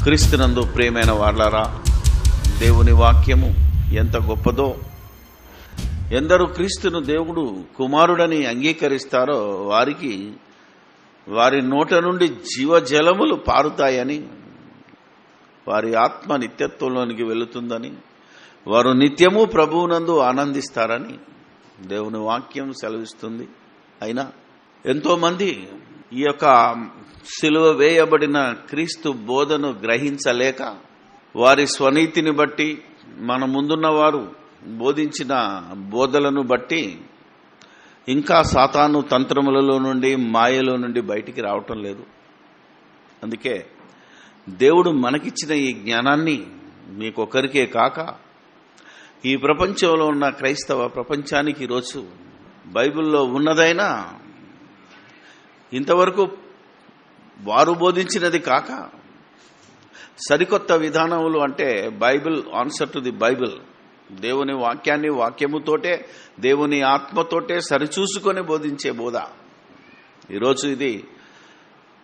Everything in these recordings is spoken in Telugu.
క్రీస్తునందు ప్రియమైన వారలారా, దేవుని వాక్యము ఎంత గొప్పదో. ఎందరూ క్రీస్తును దేవుడు కుమారుడని అంగీకరిస్తారో వారికి వారి నోట నుండి జీవజలములు పారుతాయని, వారి ఆత్మ నిత్యత్వంలోనికి వెళుతుందని, వారు నిత్యము ప్రభువునందు ఆనందిస్తారని దేవుని వాక్యం సెలవిస్తుంది. అయినా ఎంతోమంది ఈ యొక్క సిలువ వేయబడిన క్రీస్తు బోధను గ్రహించలేక, వారి స్వనీతిని బట్టి, మన ముందున్న వారు బోధించిన బోధలను బట్టి ఇంకా సాతాను తంత్రములలో నుండి, మాయలో నుండి బయటికి రావటం లేదు. అందుకే దేవుడు మనకిచ్చిన ఈ జ్ఞానాన్ని మీకొకరికే కాక ఈ ప్రపంచంలో ఉన్న క్రైస్తవ ప్రపంచానికి ఈరోజు బైబిల్లో ఉన్నదైనా ఇంతవరకు వారు బోధించినది కాక సరికొత్త విధానములు, అంటే Bible answer to the Bible, దేవుని వాక్యాన్ని వాక్యముతోటే, దేవుని ఆత్మతోటే సరిచూసుకొని బోధించే బోధ. ఈరోజు ఇది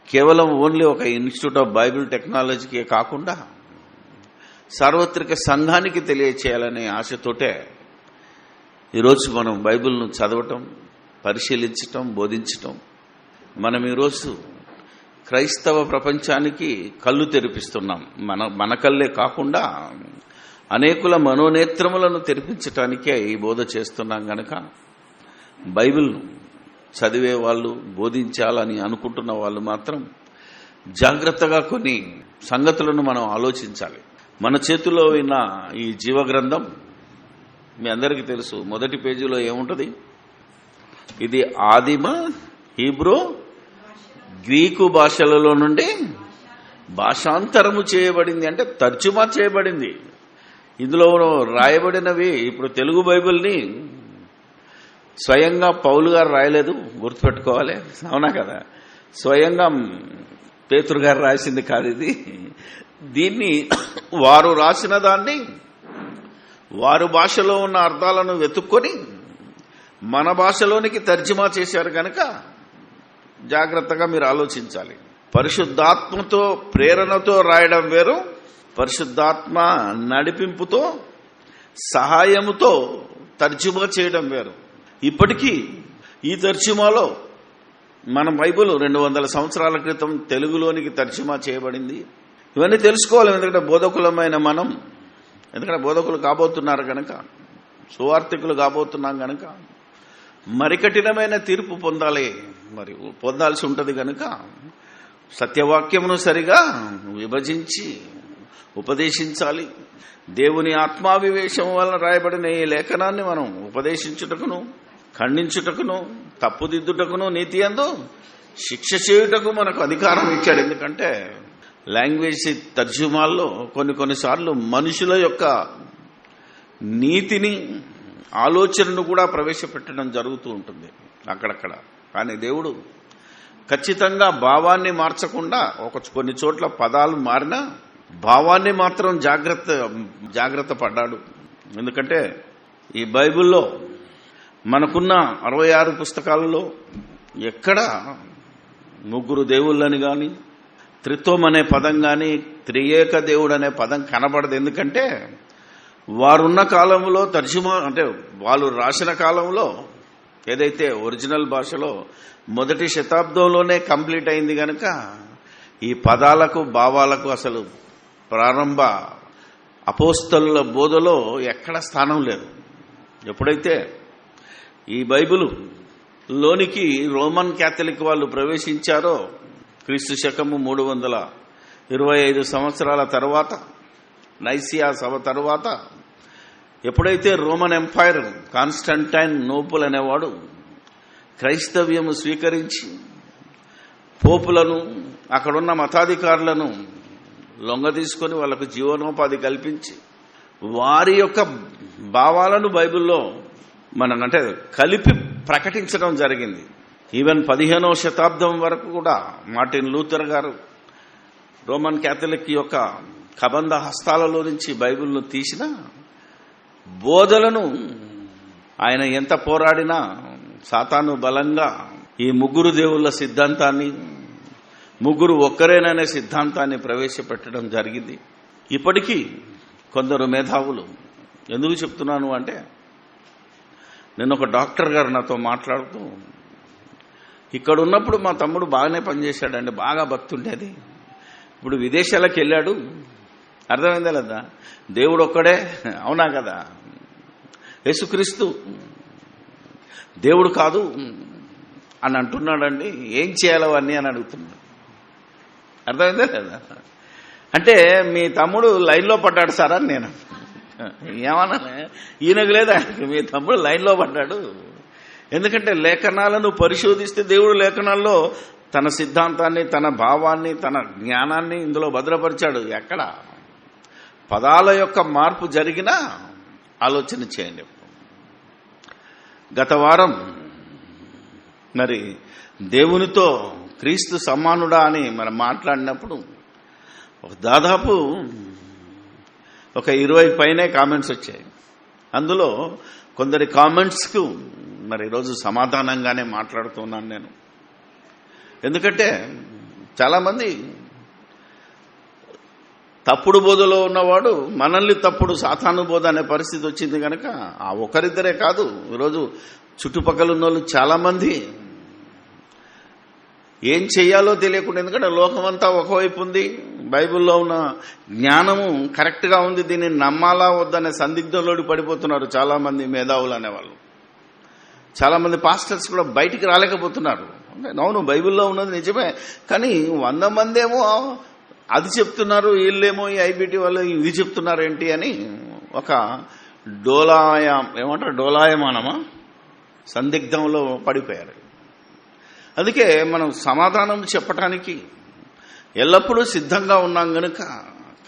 కేవలం ఓన్లీ ఒక ఇన్స్టిట్యూట్ ఆఫ్ బైబిల్ టెక్నాలజీకే కాకుండా సార్వత్రిక సంఘానికి తెలియచేయాలనే ఆశతోటే ఈరోజు మనం బైబిల్ను చదవటం, పరిశీలించటం, బోధించటం. మనం ఈరోజు క్రైస్తవ ప్రపంచానికి కళ్ళు తెరిపిస్తున్నాం. మన కళ్ళే కాకుండా అనేకుల మనోనేత్రములను తెరిపించటానికే ఈ బోధ చేస్తున్నాం గనక బైబిల్ చదివే వాళ్ళు, బోధించాలని అనుకుంటున్న వాళ్ళు మాత్రం జాగ్రత్తగా కొన్ని సంగతులను మనం ఆలోచించాలి. మన చేతిలో ఉన్న ఈ జీవగ్రంథం మీ అందరికీ తెలుసు. మొదటి పేజీలో ఏముంటుంది? ఇది ఆదిమ హీబ్రూ గ్రీకు భాషలలో నుండి భాషాంతరము చేయబడింది, అంటే తర్జుమా చేయబడింది. ఇందులో రాయబడినవి ఇప్పుడు తెలుగు బైబిల్ని స్వయంగా పౌలు గారు రాయలేదు, గుర్తుపెట్టుకోవాలి. అవునా కదా? స్వయంగా పేతురు గారు రాసింది కాదు ఇది. దీన్ని వారు రాసిన దాన్ని వారు భాషలో ఉన్న అర్థాలను వెతుక్కొని మన భాషలోనికి తర్జుమా చేశారు కనుక జాగ్రత్తగా మీరు ఆలోచించాలి. పరిశుద్ధాత్మతో, ప్రేరణతో రాయడం వేరు, పరిశుద్ధాత్మ నడిపింపుతో, సహాయముతో తర్జుమా చేయడం వేరు. ఇప్పటికీ ఈ తర్జుమాలో మన బైబిల్ 200 సంవత్సరాల క్రితం తెలుగులోనికి తర్జుమా చేయబడింది. ఇవన్నీ తెలుసుకోవాలి. ఎందుకంటే బోధకులమైన మనం, ఎందుకంటే బోధకులు కాబోతున్నారు కనుక, సువార్థికులు కాబోతున్నాం కనుక మరి కఠినమైన తీర్పు పొందాల్సి ఉంటుంది కనుక సత్యవాక్యమును సరిగా విభజించి ఉపదేశించాలి. దేవుని ఆత్మావివేశం వలన రాయబడిన ఈ లేఖనాన్ని మనం ఉపదేశించుటకును, ఖండించుటకును, తప్పుదిద్దుటకును, నీతి యందు శిక్ష చేయుటకు మనకు అధికారం ఇచ్చాడు. ఎందుకంటే లాంగ్వేజ్ తర్జుమాల్లో కొన్నిసార్లు మనుషుల యొక్క నీతిని, ఆలోచనను కూడా ప్రవేశపెట్టడం జరుగుతూ ఉంటుంది అక్కడక్కడ. కానీ దేవుడు ఖచ్చితంగా భావాన్ని మార్చకుండా, కొన్ని చోట్ల పదాలు మారినా భావాన్ని మాత్రం జాగ్రత్త పడ్డాడు. ఎందుకంటే ఈ బైబిల్లో మనకున్న 66 పుస్తకాలలో ఎక్కడ ముగ్గురు దేవుళ్ళని కానీ, త్రిత్వం అనే పదం కానీ, త్రియేక దేవుడు అనే పదం కనబడదు. ఎందుకంటే వారున్న కాలంలో తర్జుమా, అంటే వాళ్ళు రాసిన కాలంలో ఏదైతే ఒరిజినల్ భాషలో మొదటి శతాబ్దంలోనే కంప్లీట్ అయింది కనుక ఈ పదాలకు, భావాలకు అసలు ప్రారంభ అపోస్తలుల బోధలో ఎక్కడ స్థానం లేదు. ఎప్పుడైతే ఈ బైబిల్ లోనికి రోమన్ క్యాథలిక్ వాళ్ళు ప్రవేశించారో, క్రీస్తు శకము 325 సంవత్సరాల తర్వాత, నైసియా సభ తర్వాత, ఎప్పుడైతే రోమన్ ఎంపైర్ కాన్స్టంటైన్ నోపుల్ అనేవాడు క్రైస్తవ్యము స్వీకరించి పోపులను, అక్కడున్న మతాధికారులను లొంగదీసుకొని వాళ్లకు జీవనోపాధి కల్పించి వారి యొక్క భావాలను బైబిల్లో అంటే కలిపి ప్రకటించడం జరిగింది. ఈవెన్ 15వ శతాబ్దం వరకు కూడా మార్టిన్ లూథర్ గారు రోమన్ క్యాథలిక్ యొక్క కబంధ హస్తాలలో నుంచి బైబిల్ను తీసిన బోధలను ఆయన ఎంత పోరాడినా సాతాను బలంగా ఈ ముగ్గురు దేవుళ్ళ సిద్ధాంతాన్ని, ముగ్గురు ఒక్కరేననే సిద్ధాంతాన్ని ప్రవేశపెట్టడం జరిగింది. ఇప్పటికీ కొందరు మేధావులు, ఎందుకు చెప్తున్నాను అంటే, నేను ఒక డాక్టర్ గారు నాతో మాట్లాడుతూ, ఇక్కడ ఉన్నప్పుడు మా తమ్ముడు బాగానే పనిచేశాడండి, బాగా భక్తి ఉండేది, ఇప్పుడు విదేశాలకు వెళ్ళాడు, అర్థమైందా లేదా, దేవుడు ఒక్కడే, అవునా కదా, యేసుక్రీస్తు దేవుడు కాదు అని అంటున్నాడండి, ఏం చేయాలో అన్నీ అని అడుగుతున్నాడు. అర్థమైందా లేదా? అంటే మీ తమ్ముడు లైన్లో పడ్డాడు సార్ అని నేను ఏమన్నా, ఈయనకు లేదా, మీ తమ్ముడు లైన్లో పడ్డాడు. ఎందుకంటే లేఖనాలను పరిశోధిస్తే దేవుడు లేఖనాల్లో తన సిద్ధాంతాన్ని, తన భావాన్ని, తన జ్ఞానాన్ని ఇందులో భద్రపరిచాడు. ఎక్కడ పదాల యొక్క మార్పు జరిగినా ఆలోచన చేయండి. గత వారం మరి దేవునితో క్రీస్తు సమానుడా అని మనం మాట్లాడినప్పుడు దాదాపు ఒక 20 పైనే కామెంట్స్ వచ్చాయి. అందులో కొందరి కామెంట్స్కు మరి ఈరోజు సమాధానంగానే మాట్లాడుతున్నాను నేను. ఎందుకంటే చాలామంది తప్పుడు బోధలో ఉన్నవాడు మనల్ని తప్పుడు సాతాను బోధ అనే పరిస్థితి వచ్చింది కనుక ఆ ఒకరిద్దరే కాదు, ఈరోజు చుట్టుపక్కల ఉన్న వాళ్ళు చాలామంది ఏం చెయ్యాలో తెలియకుండా, ఎందుకంటే లోకమంతా ఒకవైపు ఉంది, బైబిల్లో ఉన్న జ్ఞానము కరెక్ట్గా ఉంది, దీన్ని నమ్మాలా వద్దనే సందిగ్ధంలోకి పడిపోతున్నారు చాలామంది మేధావులు అనేవాళ్ళు. చాలామంది పాస్టర్స్ కూడా బయటికి రాలేకపోతున్నారు. అవును, బైబిల్లో ఉన్నది నిజమే, కానీ 100 మంది ఏమో అది చెప్తున్నారు, వీళ్ళేమో ఈ ఐబిటి వాళ్ళు ఇది చెప్తున్నారు ఏంటి అని ఒక డోలాయమానమా సందిగ్ధంలో పడిపోయారు. అందుకే మనం సమాధానం చెప్పటానికి ఎల్లప్పుడూ సిద్ధంగా ఉన్నాం గనుక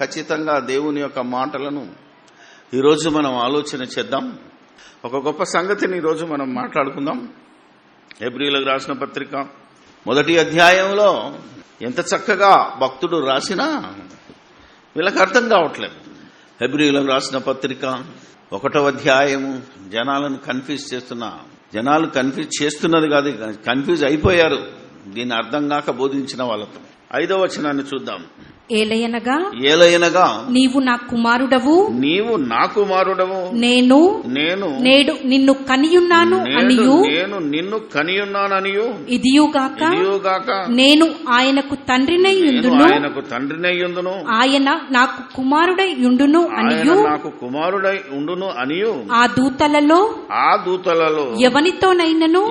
ఖచ్చితంగా దేవుని యొక్క మాటలను ఈరోజు మనం ఆలోచన చేద్దాం. ఒక గొప్ప సంగతిని ఈరోజు మనం మాట్లాడుకుందాం. హెబ్రీయులకు రాసిన పత్రిక 1వ అధ్యాయంలో ఎంత చక్కగా భక్తుడు రాసినా వీళ్ళకి అర్థం కావట్లేదు. హెబ్రీయులకు రాసిన పత్రిక 1వ అధ్యాయము జనాలను కన్ఫ్యూజ్ చేస్తున్నది కాదు, కన్ఫ్యూజ్ అయిపోయారు దీన్ని అర్థం కాక బోధించిన వాళ్ళతో. 5వ వచనాన్ని చూద్దాం. ఏలయనగా నీవు నా కుమారుడవు, నేను నేడు నిన్ను కనియున్నాను అనియు ఇదియుగాక నేను ఆయనకు తండ్రినై యుందును ఆయన నాకు కుమారుడై యుండును అనియు ఆ దూతలలో ఎవనితోనైనను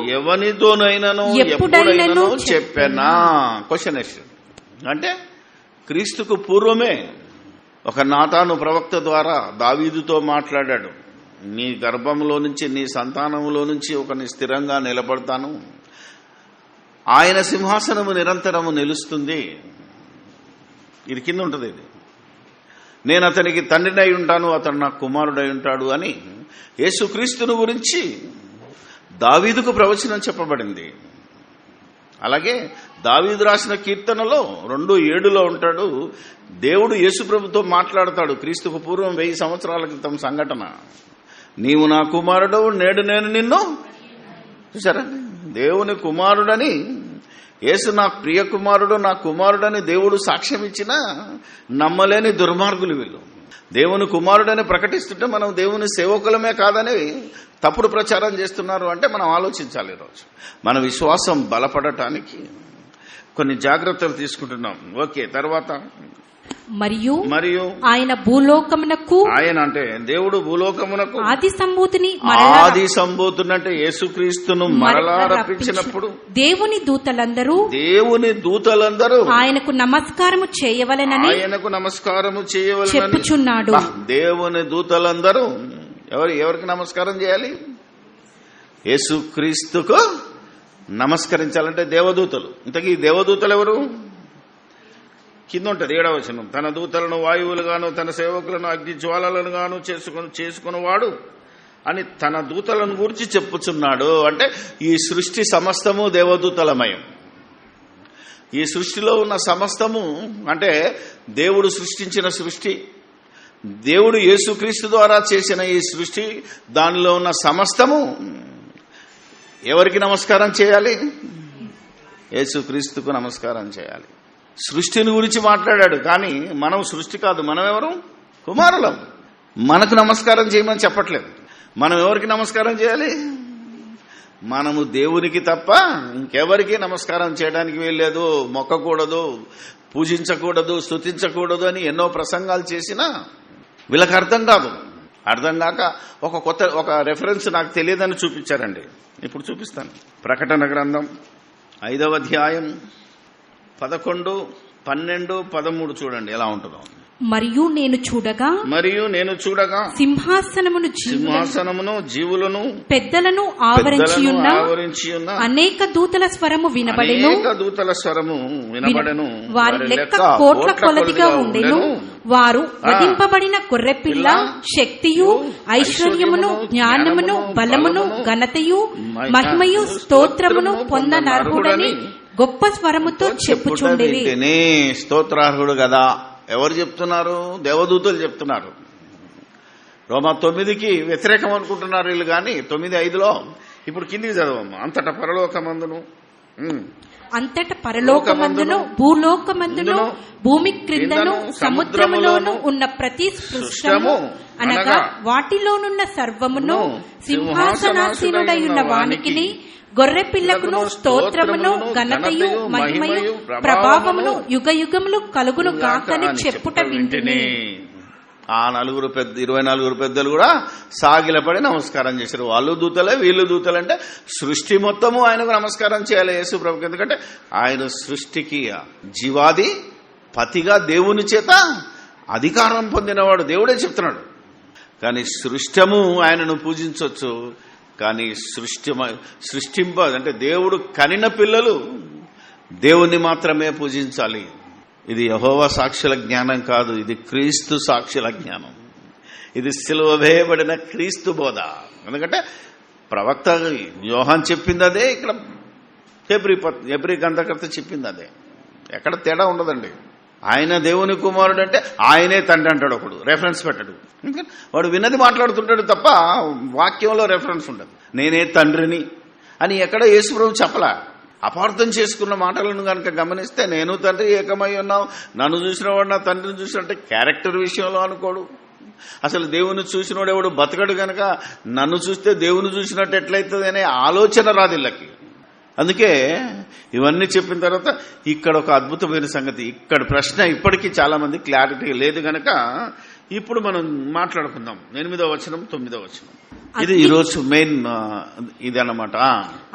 ఎప్పుడైనను చెప్పెనా. క్వశ్చన్ అంటే క్రీస్తుకు పూర్వమే ఒక నాతాను ప్రవక్త ద్వారా దావీదుతో మాట్లాడాడు, నీ గర్భంలో నుంచి, నీ సంతానంలో నుంచి ఒకని స్థిరంగా నిలబడతాను, ఆయన సింహాసనము నిరంతరము నిలుస్తుంది. ఇది కింద ఉంటుంది. ఇది నేను అతనికి తండ్రినై ఉంటాను, అతడు నాకు కుమారుడై ఉంటాడు అని యేసుక్రీస్తును గురించి దావీదుకు ప్రవచనం చెప్పబడింది. అలాగే దావీదు రాసిన కీర్తనలో 2:7 ఉంటాడు, దేవుడు యేసుప్రభుతో మాట్లాడతాడు. క్రీస్తుకు పూర్వం 1000 సంవత్సరాల క్రితం సంఘటన. నీవు నా కుమారుడవు, నేడు నేను నిన్ను. చూసారా, దేవుని కుమారుడని, యేసు నా ప్రియ కుమారుడు, నా కుమారుడని దేవుడు సాక్ష్యం ఇచ్చినా నమ్మలేని దుర్మార్గులు వీళ్ళు. దేవుని కుమారుడని ప్రకటిస్తుంటే మనం దేవుని సేవకులమే కాదని తప్పుడు ప్రచారం చేస్తున్నారు అంటే మనం ఆలోచించాలి. ఈరోజు మన విశ్వాసం బలపడటానికి కొన్ని జాగ్రత్తలు తీసుకుంటున్నాం. ఓకే, తర్వాత మరియు ఆయన భూలోకమునకు, ఆయన అంటే దేవుడు భూలోకమునకు ఆది సంభూతిని అంటే యేసుక్రీస్తును మరలా రప్పించినప్పుడు దేవుని దూతలందరూ ఆయనకు నమస్కారము చేయవలెనని చెప్పుచున్నాడు. దేవుని దూతలందరూ ఎవరికి నమస్కారం చేయాలి? యేసుక్రీస్తుకు నమస్కరించాలంటే దేవదూతలు. ఇంతకీ దేవదూతలు ఎవరు? కింద ఉంటుంది 7వ వచనం. తన దూతలను వాయువులుగాను తన సేవకులను అగ్ని జ్వాలలను గాను చేసుకునేవాడు అని తన దూతలను గురించి చెప్పుచున్నాడు. అంటే ఈ సృష్టి సమస్తము దేవదూతలమయం. ఈ సృష్టిలో ఉన్న సమస్తము అంటే దేవుడు సృష్టించిన సృష్టి, దేవుడు యేసుక్రీస్తు ద్వారా చేసిన ఈ సృష్టి, దానిలో ఉన్న సమస్తము ఎవరికి నమస్కారం చేయాలి? యేసుక్రీస్తుకు నమస్కారం చేయాలి. సృష్టిని గురించి మాట్లాడాడు. కానీ మనం సృష్టి కాదు, మనం ఎవరు? కుమారులం. మనకు నమస్కారం చేయమని చెప్పట్లేదు. మనం ఎవరికి నమస్కారం చేయాలి? మనము దేవునికి తప్ప ఇంకెవరికి నమస్కారం చేయడానికి వీల్లేదు, మొక్కకూడదు, పూజించకూడదు, స్తుతించకూడదు అని ఎన్నో ప్రసంగాలు చేసినా వీళ్ళకి అర్థం కాదు. అర్థం కాక ఒక రెఫరెన్స్ నాకు తెలియదని చూపించారండి. ఇప్పుడు చూపిస్తాను. ప్రకటన గ్రంథం 5వ అధ్యాయం 11, 12, 13 చూడండి ఎలా ఉంటుందో. మరియు నేను చూడగా సింహాసనమును జీవులను పెద్దలను ఆవరించి ఉన్న అనేక దూతల స్వరము వినబడెను. వారి లెక్క కోట్ల కొలదిగా ఉండెను. వారు వధింపబడిన గొర్రెపిల్ల శక్తియు, ఐశ్వర్యమును, జ్ఞానమును, బలమును, ఘనతయు, మహిమయు, స్తోత్రమును పొందనర్హుడని గొప్ప స్వరముతో చెప్పుచుండిరి. స్తోత్రార్హుడు కదా. ఎవరు చెప్తున్నారు? దేవదూతలు చెప్తున్నారు. రోమా 9కి వ్యతిరేకం అనుకుంటున్నారు వీళ్ళు, కానీ 9:5లో ఇప్పుడు కిందికి చదవము. అంతటా పరలోకమందును భూలోకమందును భూమి క్రిందను సముద్రములోను ఉన్న ప్రతి సృష్టము అనగా వాటిలోనున్న సర్వమును సింహాసనాసీనుడైన వానికిని గొర్రె పిల్లకును స్తోత్రమును, ఘనతయు, మహిమయు, ప్రభావమును యుగయుగములు కలుగును గాకని చెప్పుట వింటిని. ఆ 24 పెద్దలు కూడా సాగిలపడి నమస్కారం చేశారు. వాళ్ళు దూతలే, వీళ్ళు దూతలు. అంటే సృష్టి మొత్తము ఆయనకు నమస్కారం చేయాలి యేసు ప్రభుకి. ఎందుకంటే ఆయన సృష్టికి జీవాది పతిగా దేవుని చేత అధికారం పొందినవాడు. దేవుడే చెప్తున్నాడు. కానీ సృష్టము ఆయనను పూజించవచ్చు, కానీ అంటే దేవుడు కనిన పిల్లలు దేవుణ్ణి మాత్రమే పూజించాలి. ఇది యెహోవా సాక్షుల జ్ఞానం కాదు, ఇది క్రీస్తు సాక్షుల జ్ఞానం. ఇది సిలువ వేయబడిన క్రీస్తు బోధ. ఎందుకంటే ప్రవక్త యోహాన్ చెప్పింది అదే, ఇక్కడ హెబ్రీ గ్రంథకర్త చెప్పింది అదే. ఎక్కడ తేడా ఉండదండి. ఆయన దేవుని కుమారుడు అంటే ఆయనే తండ్రి అంటాడు ఒకడు, రెఫరెన్స్ పెట్టడు. వాడు విన్నది మాట్లాడుతుంటాడు తప్ప వాక్యంలో రెఫరెన్స్ ఉండదు. నేనే తండ్రిని అని ఎక్కడ యేసుప్రభు చెప్పలా. అపార్థం చేసుకున్న మాటలను కనుక గమనిస్తే, నేను తండ్రి ఏకమై ఉన్నావు, నన్ను చూసినవాడు నా తండ్రిని చూసినట్టే క్యారెక్టర్ విషయంలో అనుకోడు. అసలు దేవుని చూసినవాడు ఎవడు బతకడు కనుక నన్ను చూస్తే దేవుని చూసినట్టు ఎట్లయితుంది అనే ఆలోచన రాదు వీళ్ళకి. అందుకే ఇవన్నీ చెప్పిన తర్వాత ఇక్కడ ఒక అద్భుతమైన సంగతి. ఇక్కడ ప్రశ్న ఇప్పటికీ చాలా మంది క్లారిటీ లేదు గనక ఇప్పుడు మనం మాట్లాడుకుందాం. 8వ వచనం, 9వ వచనం. ఇది ఈరోజు మెయిన్ ఇది అన్నమాట.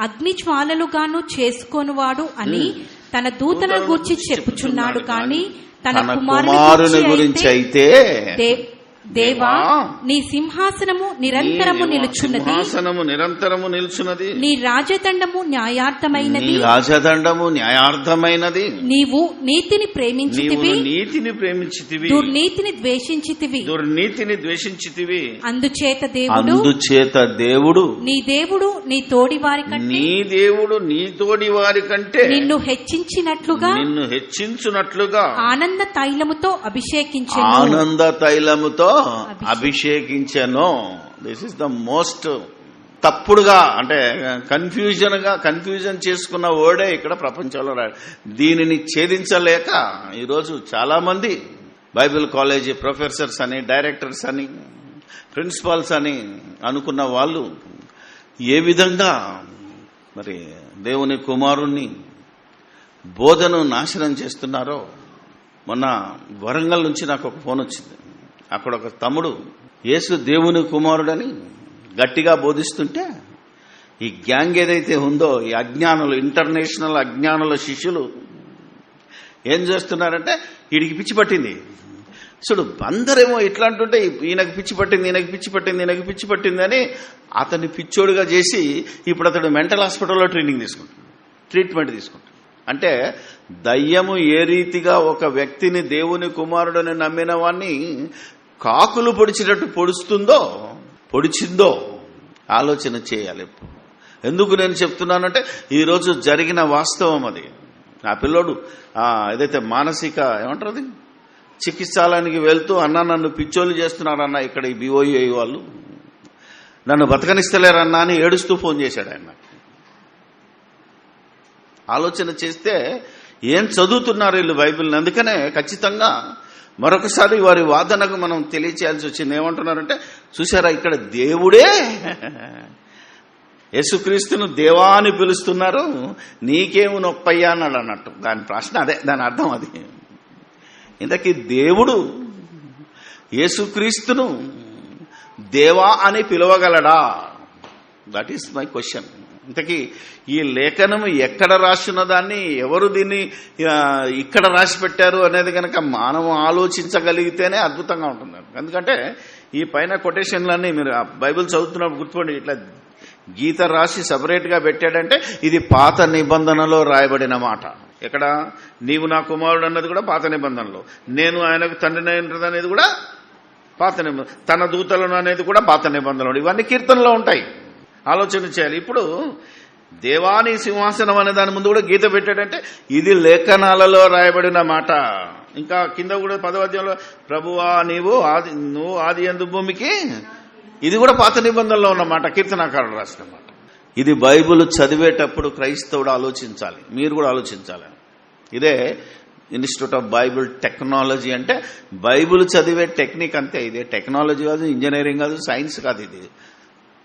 అగ్ని జ్వాలలుగాను చేసుకొనువాడు అని తన దూతల గూర్చి చెప్పుచున్నాడు, కానీ తన కుమారుని గురించి అయితే దేవా నీ సింహాసనము నిరంతరము నిలుచున్నది, నీ రాజదండము న్యాయార్థమైనది, నీవు నీతిని ప్రేమించితివి, దుర్నీతిని ద్వేషించితివి. అందుచేత దేవుడు నీ దేవుడు నీ తోడి వారి కంటే నిన్ను హెచ్చించినట్లుగా ఆనంద తైలముతో అభిషేకించను. దిస్ ఇస్ ద మోస్ట్ తప్పుడుగా, అంటే కన్ఫ్యూజన్ చేసుకున్న వర్డే ఇక్కడ ప్రపంచంలో దీనిని ఛేదించలేక ఈరోజు చాలా మంది బైబిల్ కాలేజీ ప్రొఫెసర్స్ అని, డైరెక్టర్స్ అని, ప్రిన్సిపాల్స్ అని అనుకున్న వాళ్ళు ఏ విధంగా మరి దేవుని కుమారుణ్ణి బోధను నాశనం చేస్తున్నారో. మొన్న వరంగల్ నుంచి నాకు ఒక ఫోన్ వచ్చింది. అక్కడ ఒక తమ్ముడు యేసు దేవుని కుమారుడని గట్టిగా బోధిస్తుంటే, ఈ గ్యాంగ్ ఏదైతే ఉందో, ఈ అజ్ఞానులు, ఇంటర్నేషనల్ అజ్ఞానుల శిష్యులు ఏం చేస్తున్నారంటే, వీడికి పిచ్చి పట్టింది. చూడు, అందరేమో ఇట్లా అంటుంటే ఈయనకు పిచ్చి పట్టింది అని అతన్ని పిచ్చోడుగా చేసి ఇప్పుడు అతడు మెంటల్ హాస్పిటల్లో ట్రీట్మెంట్ తీసుకుంటాడు. అంటే దయ్యము ఏ రీతిగా ఒక వ్యక్తిని దేవుని కుమారుడని నమ్మిన వాణ్ణి కాకులు పొడిచినట్టు పొడిచిందో ఆలోచన చేయాలి. ఎందుకు నేను చెప్తున్నానంటే, ఈరోజు జరిగిన వాస్తవం అది. ఆ పిల్లోడు ఏదైతే మానసిక ఏమంటారు చికిత్సాలయానికి వెళ్తూ, నన్ను పిచ్చోళ్ళు చేస్తున్నారన్న ఇక్కడ ఈ BOI వాళ్ళు, నన్ను బతకనిస్తలేరన్నా అని ఏడుస్తూ ఫోన్ చేశాడు ఆయన. ఆలోచన చేస్తే ఏం చదువుతున్నారు వీళ్ళు బైబిల్ని? అందుకనే ఖచ్చితంగా మరొకసారి వారి వాదనకు మనం తెలియచేయాల్సి వచ్చింది. ఏమంటున్నారంటే, చూసారా ఇక్కడ దేవుడే యేసుక్రీస్తును దేవా అని పిలుస్తున్నారు, నీకేము నొప్పయ్యా అన్నాడు అన్నట్టు. దాని ప్రశ్న అదే, దాని అర్థం అది. ఇంతకీ దేవుడు యేసుక్రీస్తును దేవా అని పిలవగలడా? That is my question. ఇంతకీ ఈ లేఖనం ఎక్కడ రాసిన దాన్ని, ఎవరు దీన్ని ఇక్కడ రాసి పెట్టారు అనేది కనుక మనం ఆలోచించగలిగితేనే అద్భుతంగా ఉంటుంది. ఎందుకంటే ఈ పైన కొటేషన్లన్నీ మీరు బైబిల్ చదువుతున్నప్పుడు గుర్తుపండి, ఇట్లా గీత రాసి సపరేట్గా పెట్టాడంటే ఇది పాత నిబంధనలో రాయబడిన మాట. ఎక్కడ నీవు నా కుమారుడు అన్నది కూడా పాత నిబంధనలో, నేను ఆయనకు తండ్రిని అనేది కూడా పాత నిబంధన, తన దూతలను అనేది కూడా పాత నిబంధనలు. ఇవన్నీ కీర్తనలో ఉంటాయి. ఆలోచన చేయాలి. ఇప్పుడు దేవాని సింహాసనం అనే దాని ముందు కూడా గీత పెట్టాడంటే ఇది లేఖనాలలో రాయబడిన మాట. ఇంకా కింద కూడా 10వ అధ్యాయంలో ప్రభువా నువ్వు ఆది యందు భూమికి, ఇది కూడా పాత నిబంధనలో ఉన్నమాట, కీర్తనాకారుడు రాసిన మాట. ఇది బైబిల్ చదివేటప్పుడు క్రైస్తవుడు ఆలోచించాలి, మీరు కూడా ఆలోచించాలి. ఇదే ఇన్స్టిట్యూట్ ఆఫ్ బైబిల్ టెక్నాలజీ అంటే బైబిల్ చదివే టెక్నిక్ అంతే. ఇదే టెక్నాలజీ కాదు, ఇంజనీరింగ్ కాదు, సైన్స్ కాదు. ఇది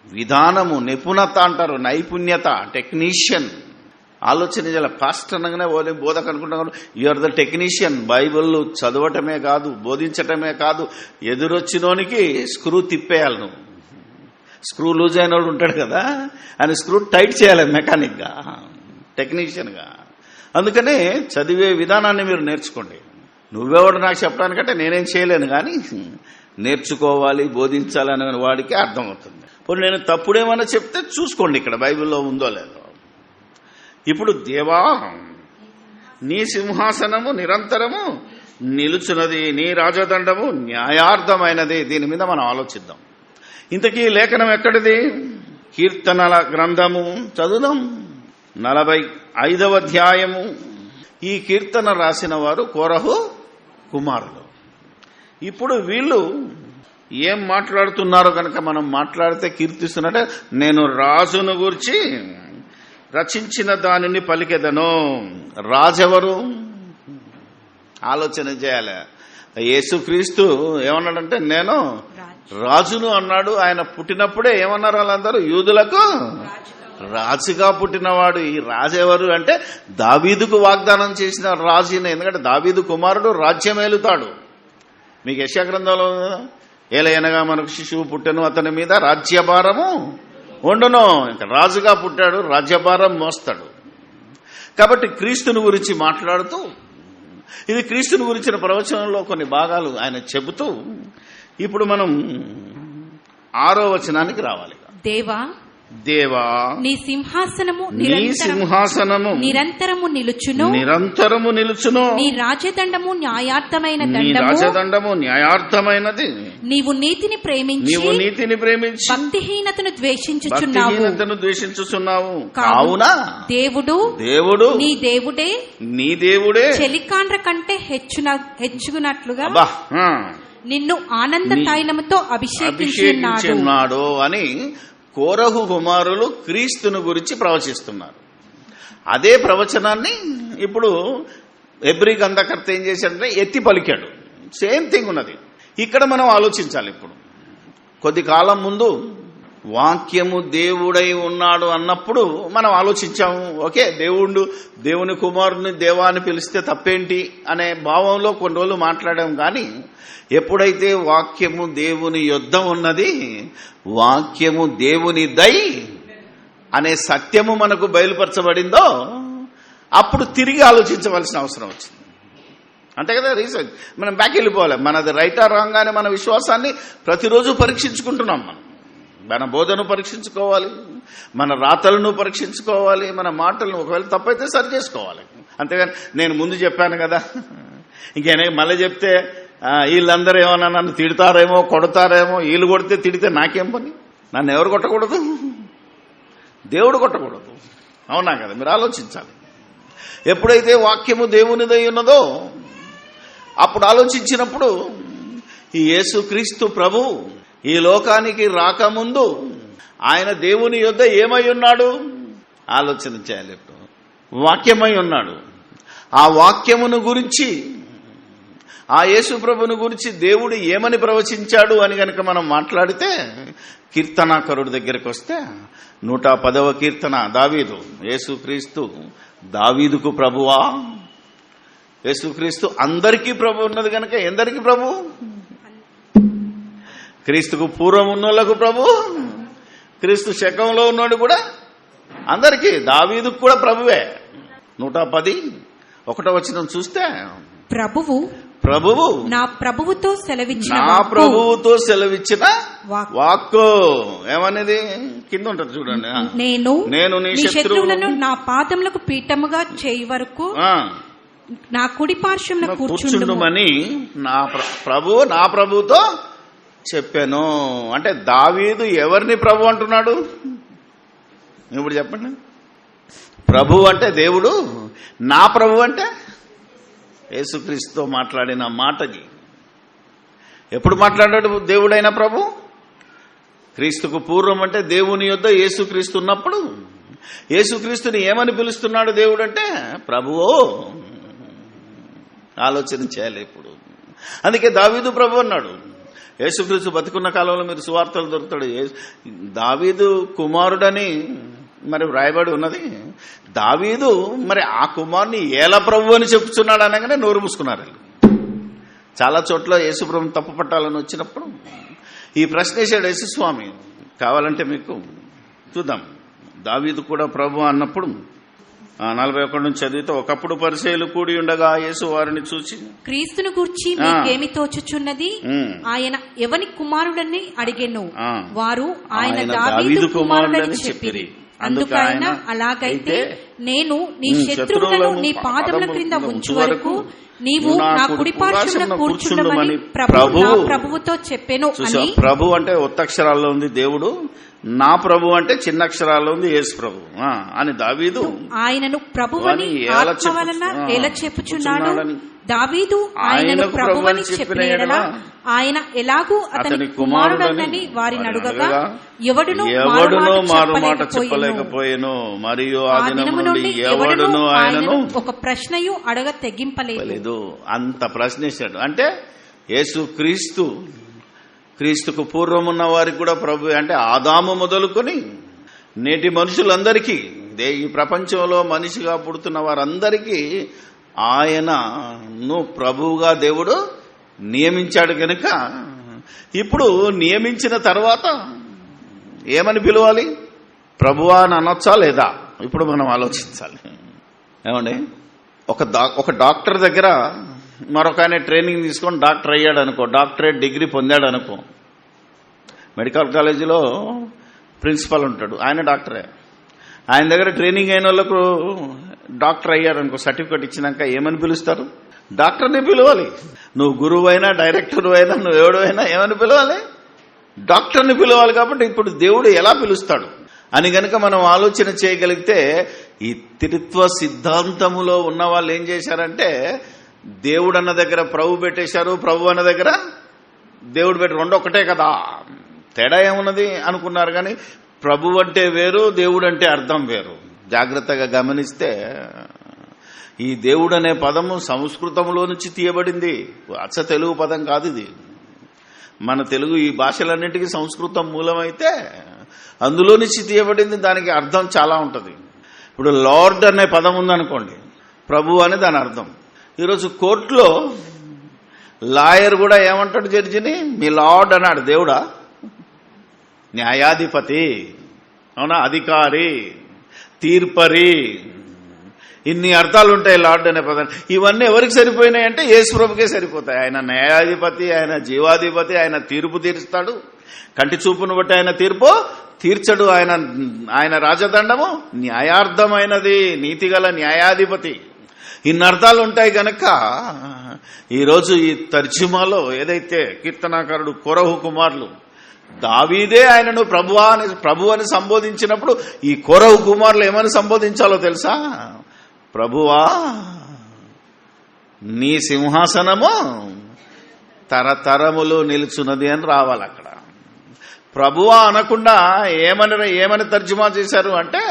విధానము, నిపుణత అంటారు, నైపుణ్యత, టెక్నీషియన్. ఆలోచన చేయాలి. పాస్టర్ అనగానే బోధకు అనుకుంటున్నాను, యూఆర్ ద టెక్నీషియన్. బైబిల్ చదవటమే కాదు, బోధించటమే కాదు, ఎదురొచ్చినోనికి స్క్రూ తిప్పేయాలి. నువ్వు స్క్రూ లూజ్ అయిన వాడు ఉంటాడు కదా, ఆయన స్క్రూ టైట్ చేయాలి మెకానిక్గా, టెక్నీషియన్గా. అందుకనే చదివే విధానాన్ని మీరు నేర్చుకోండి. నువ్వెవడు నాకు చెప్పడానికంటే నేనేం చేయలేను, కానీ నేర్చుకోవాలి, బోధించాలనే వాడికి అర్థమవుతుంది. ఇప్పుడు నేను తప్పుడేమన్నా చెప్తే చూసుకోండి ఇక్కడ బైబిల్లో ఉందో లేదో. ఇప్పుడు దేవా నీ సింహాసనము నిరంతరము నిలుచున్నది, నీ రాజదండము న్యాయార్థమైనది. దీని మీద మనం ఆలోచిద్దాం. ఇంతకీ లేఖనం ఎక్కడిది? కీర్తనల గ్రంథము చదువుదాం, 45వ అధ్యాయము. ఈ కీర్తన రాసిన వారు కోరహు కుమారులు. ఇప్పుడు వీళ్ళు ఏం మాట్లాడుతున్నారో కనుక మనం మాట్లాడితే కీర్తిస్తున్నట్టే, నేను రాజును గూర్చి రచించిన దానిని పలికెదను. రాజెవరు? ఆలోచన చేయాలి. యేసుక్రీస్తు ఏమన్నాడంటే నేను రాజును అన్నాడు. ఆయన పుట్టినప్పుడే ఏమన్నారు వాళ్ళందరూ? యూదులకు రాజుగా పుట్టినవాడు. ఈ రాజెవరు అంటే దావీదుకు వాగ్దానం చేసిన రాజునే. ఎందుకంటే దావీదు కుమారుడు రాజ్యమేలుతాడు. మీకు యెషయా గ్రంథంలో ఏలయనగా మనకు శిశువు పుట్టెను, అతని మీద రాజ్యభారము ఉండును. ఇంకా రాజుగా పుట్టాడు, రాజ్యభారం మోస్తాడు. కాబట్టి క్రీస్తుని గురించి మాట్లాడుతూ, ఇది క్రీస్తుని గురించిన ప్రవచనంలో కొన్ని భాగాలు ఆయన చెబుతూ, ఇప్పుడు మనం 6వ వచనానికి రావాలి. దేవా దేవా నీ సింహాసనము నిరంతరము నిలుచును, నీ రాజదండము న్యాయార్థమైనది. నీవు నీతిని ప్రేమించి భక్తిహీనతను ద్వేషించుచున్నావు. కావున దేవుడు నీ దేవుడే చెలికాండ్ర కంటే హెచ్చునట్లుగా నిన్ను ఆనంద తైలముతో అభిషేకించున్నాడు అని కోరహు కుమారులు క్రీస్తును గురించి ప్రవచిస్తున్నారు. అదే ప్రవచనాన్ని ఇప్పుడు హెబ్రీ గ్రంథకర్త ఏం చేశాడంటే ఎత్తి పలికాడు. సేమ్ థింగ్ ఉన్నది. ఇక్కడ మనం ఆలోచించాలి. ఇప్పుడు కొద్ది కాలం ముందు వాక్యము దేవుడై ఉన్నాడు అన్నప్పుడు మనం ఆలోచించాము. ఓకే, దేవుని కుమారుని దేవా అని పిలిస్తే తప్పేంటి అనే భావంలో కొన్ని రోజులు మాట్లాడాం. కానీ ఎప్పుడైతే వాక్యము దేవుని యొద్ద ఉన్నది, వాక్యము దేవుని దై అనే సత్యము మనకు బయలుపరచబడిందో అప్పుడు తిరిగి ఆలోచించవలసిన అవసరం వచ్చింది. అంతే కదా, రీసెర్చ్. మనం బ్యాక్ వెళ్ళిపోవాలి. మనది రైటా రాంగ్ అని మన విశ్వాసాన్ని ప్రతిరోజు పరీక్షించుకుంటున్నాం. మన బోధను పరీక్షించుకోవాలి, మన రాతలను పరీక్షించుకోవాలి, మన మాటలను ఒకవేళ తప్పైతే సరి చేసుకోవాలి. అంతేగాని నేను ముందు చెప్పాను కదా ఇంకేనా మళ్ళీ చెప్తే వీళ్ళందరూ ఏమన్నా నన్ను తిడతారేమో, కొడతారేమో, వీళ్ళు కొడితే తిడితే నాకేం పని? నన్ను ఎవరు కొట్టకూడదు? దేవుడు కొట్టకూడదు. అవునా కదా? మీరు ఆలోచించాలి. ఎప్పుడైతే వాక్యము దేవునిదై ఉన్నదో అప్పుడు ఆలోచించినప్పుడు ఈ యేసుక్రీస్తు ప్రభు ఈ లోకానికి రాకముందు ఆయన దేవుని యొద్ద ఏమై ఉన్నాడు? ఆలోచన చేయాలి. వాక్యమై ఉన్నాడు. ఆ వాక్యమును గురించి, ఆ యేసు ప్రభుని గురించి దేవుడు ఏమని ప్రవచించాడు అని గనక మనం మాట్లాడితే, కీర్తనాకరుడి దగ్గరికి వస్తే 110వ కీర్తన దావీదు, యేసుక్రీస్తు దావీదుకు ప్రభువా. యేసుక్రీస్తు అందరికీ ప్రభు ఉన్నది కనుక ఎందరికీ ప్రభు? క్రీస్తుకు పూర్వం ఉన్నోళ్లకు ప్రభు, క్రీస్తు శకంలో ఉన్నాడు కూడా అందరికీ. దావీదుకు కూడా ప్రభువే. 110:1 వచనం చూస్తే, ప్రభువు నా ప్రభువుతో సెలవిచ్చిన వాక్కు ఏమనేది కింద ఉంటుంది చూడండి. నేను నీ శత్రువులను నా పాదములకు పీఠముగా చేయి వరకు నా కుడి పార్శ్వమున కూర్చుండుమని నా ప్రభువుతో చెప్పాను. అంటే దావీదు ఎవరిని ప్రభు అంటున్నాడు? ఇప్పుడు చెప్పండి. ప్రభు అంటే దేవుడు, నా ప్రభు అంటే యేసుక్రీస్తుతో మాట్లాడిన మాటది. ఎప్పుడు మాట్లాడాడు దేవుడైన ప్రభు? క్రీస్తుకు పూర్వం అంటే దేవుని యొద్ద యేసుక్రీస్తు ఉన్నప్పుడు. యేసుక్రీస్తుని ఏమని పిలుస్తున్నాడు దేవుడు అంటే? ప్రభువో. ఆలోచన చేయాలి ఇప్పుడు. అందుకే దావీదు ప్రభు అన్నాడు. యేసుక్రీస్తు బతికున్న కాలంలో మీరు సువార్తలు దొరుకుతాడు. దావీదు కుమారుడని మరి వ్రాయబడి ఉన్నది. దావీదు మరి ఆ కుమారుని ఏల ప్రభు అని చెప్తున్నాడు అనగానే నోరు మూసుకున్నారు. చాలా చోట్ల యేసు ప్రభుని తప్పు పట్టాలని వచ్చినప్పుడు ఈ ప్రశ్న వేసాడు యేసుస్వామి. కావాలంటే మీకు చూద్దాం. దావీదు కూడా ప్రభు అన్నప్పుడు 41 నుంచి చదివితే, ఒకప్పుడు పరిసయ్యులు కూడి ఉండగా యేసు వారిని చూసి, క్రీస్తును గూర్చి మీకేమి తోచుచున్నది? ఆయన ఎవని కుమారుడని అడిగెను. వారు ఆయన దావీదు కుమారుడని చెప్పిరి. అందుకైన అలాగైతే నేను నీ శత్రువులను నీ పాదముల క్రింద ఉంచు వరకు నీవు నా కుడి పార్శ్వమున కూర్చుండమని ప్రభువుతో చెప్పెను అని. ప్రభు అంటే ఒత్తక్షరాల్లో ఉంది దేవుడు, నా ప్రభు అంటే చిన్న అక్షరాల్లో ఉంది యేసు ప్రభు అని దావీదు ఆయనను ప్రభువని ఆత్మ వలన ఎలా చెప్పుచున్నాడు. దావీదు ఆయనను ప్రభువని చెప్పిన యెడల ఆయన ఎలాగూ అతని కుమారుడని వారిని అడగగా ఎవడునూ మారు మాట చెప్పలేకపోయెను. మరియు ఆ దినము నుండి ఎవడునూ ఆయనను ఒక ప్రశ్నయు అడగ తెగింపలేదు. అంత ప్రశ్నిస్తాడు. అంటే యేసు క్రీస్తుకు పూర్వం ఉన్న వారికి కూడా ప్రభు అంటే ఆదాము మొదలుకొని నేటి మనుషులందరికీ, ఈ ప్రపంచంలో మనిషిగా పుడుతున్న వారందరికీ ఆయనను ప్రభువుగా దేవుడు నియమించాడు గనుక ఇప్పుడు నియమించిన తర్వాత ఏమని పిలవాలి? ప్రభువా అని అనొచ్చా లేదా? ఇప్పుడు మనం ఆలోచించాలి. ఏమండి, ఒక డాక్టర్ దగ్గర మరొక ఆయన ట్రైనింగ్ తీసుకొని డాక్టర్ అయ్యాడు అనుకో, డాక్టరేట్ డిగ్రీ పొందాడు అనుకో. మెడికల్ కాలేజీలో ప్రిన్సిపల్ ఉంటాడు, ఆయన డాక్టరే. ఆయన దగ్గర ట్రైనింగ్ అయిన వాళ్ళకు డాక్టర్ అయ్యాడు అనుకో, సర్టిఫికెట్ ఇచ్చినాక ఏమని పిలుస్తారు? డాక్టర్ని పిలవాలి. నువ్వు గురువు అయినా, డైరెక్టర్ అయినా, నువ్వు ఎవడైనా ఏమని పిలవాలి? డాక్టర్ని పిలవాలి. కాబట్టి ఇప్పుడు దేవుడు ఎలా పిలుస్తాడు అని గనక మనం ఆలోచన చేయగలిగితే, ఈ త్రిత్వ సిద్ధాంతములో ఉన్న వాళ్ళు ఏం చేశారంటే, దేవుడు అన్న దగ్గర ప్రభు పెట్టేశారు, ప్రభు అన్న దగ్గర దేవుడు పెట్టి, రెండు ఒకటే కదా, తేడా ఏమున్నది అనుకున్నారు. కానీ ప్రభు అంటే వేరు, దేవుడు అంటే అర్థం వేరు. జాగ్రత్తగా గమనిస్తే ఈ దేవుడు అనే పదము సంస్కృతంలో నుంచి తీయబడింది, అచ్చ తెలుగు పదం కాదు ఇది. మన తెలుగు ఈ భాషలన్నింటికీ సంస్కృతం మూలమైతే అందులో నుంచి తీయబడింది. దానికి అర్థం చాలా ఉంటుంది. ఇప్పుడు లార్డ్ అనే పదం ఉందనుకోండి, ప్రభు అని దాని అర్థం. ఈరోజు కోర్టులో లాయర్ కూడా ఏమంటాడు జడ్జిని? మీ లార్డ్ అన్నాడు. దేవుడా? న్యాయాధిపతి, అవునా, అధికారి, తీర్పరి, ఇన్ని అర్థాలు ఉంటాయి లార్డ్ అనే పదం. ఇవన్నీ ఎవరికి సరిపోయినాయి అంటే యేసు ప్రభుకే సరిపోతాయి. ఆయన న్యాయాధిపతి, ఆయన జీవాధిపతి, ఆయన తీర్పు తీరుస్తాడు. కంటి చూపును బట్టి ఆయన తీర్పు తీర్చడు. ఆయన రాజదండము న్యాయార్థమైనది, నీతిగల న్యాయాధిపతి. ఇన్ని అర్థాలు ఉంటాయి గనక ఈరోజు ఈ తర్జుమాలో ఏదైతే కీర్తనాకారుడు కోరహు కుమారులు దావీదే ఆయనను ప్రభు అని సంబోధించినప్పుడు ఈ కోరహు కుమారులు ఏమని సంబోధించాలో తెలుసా? ప్రభువా, నీ సింహాసనము తరతరములు నిలుచున్నది అని రావాలి. అక్కడ ప్రభువా అనకుండా ఏమని తర్జుమా చేశారు అంటే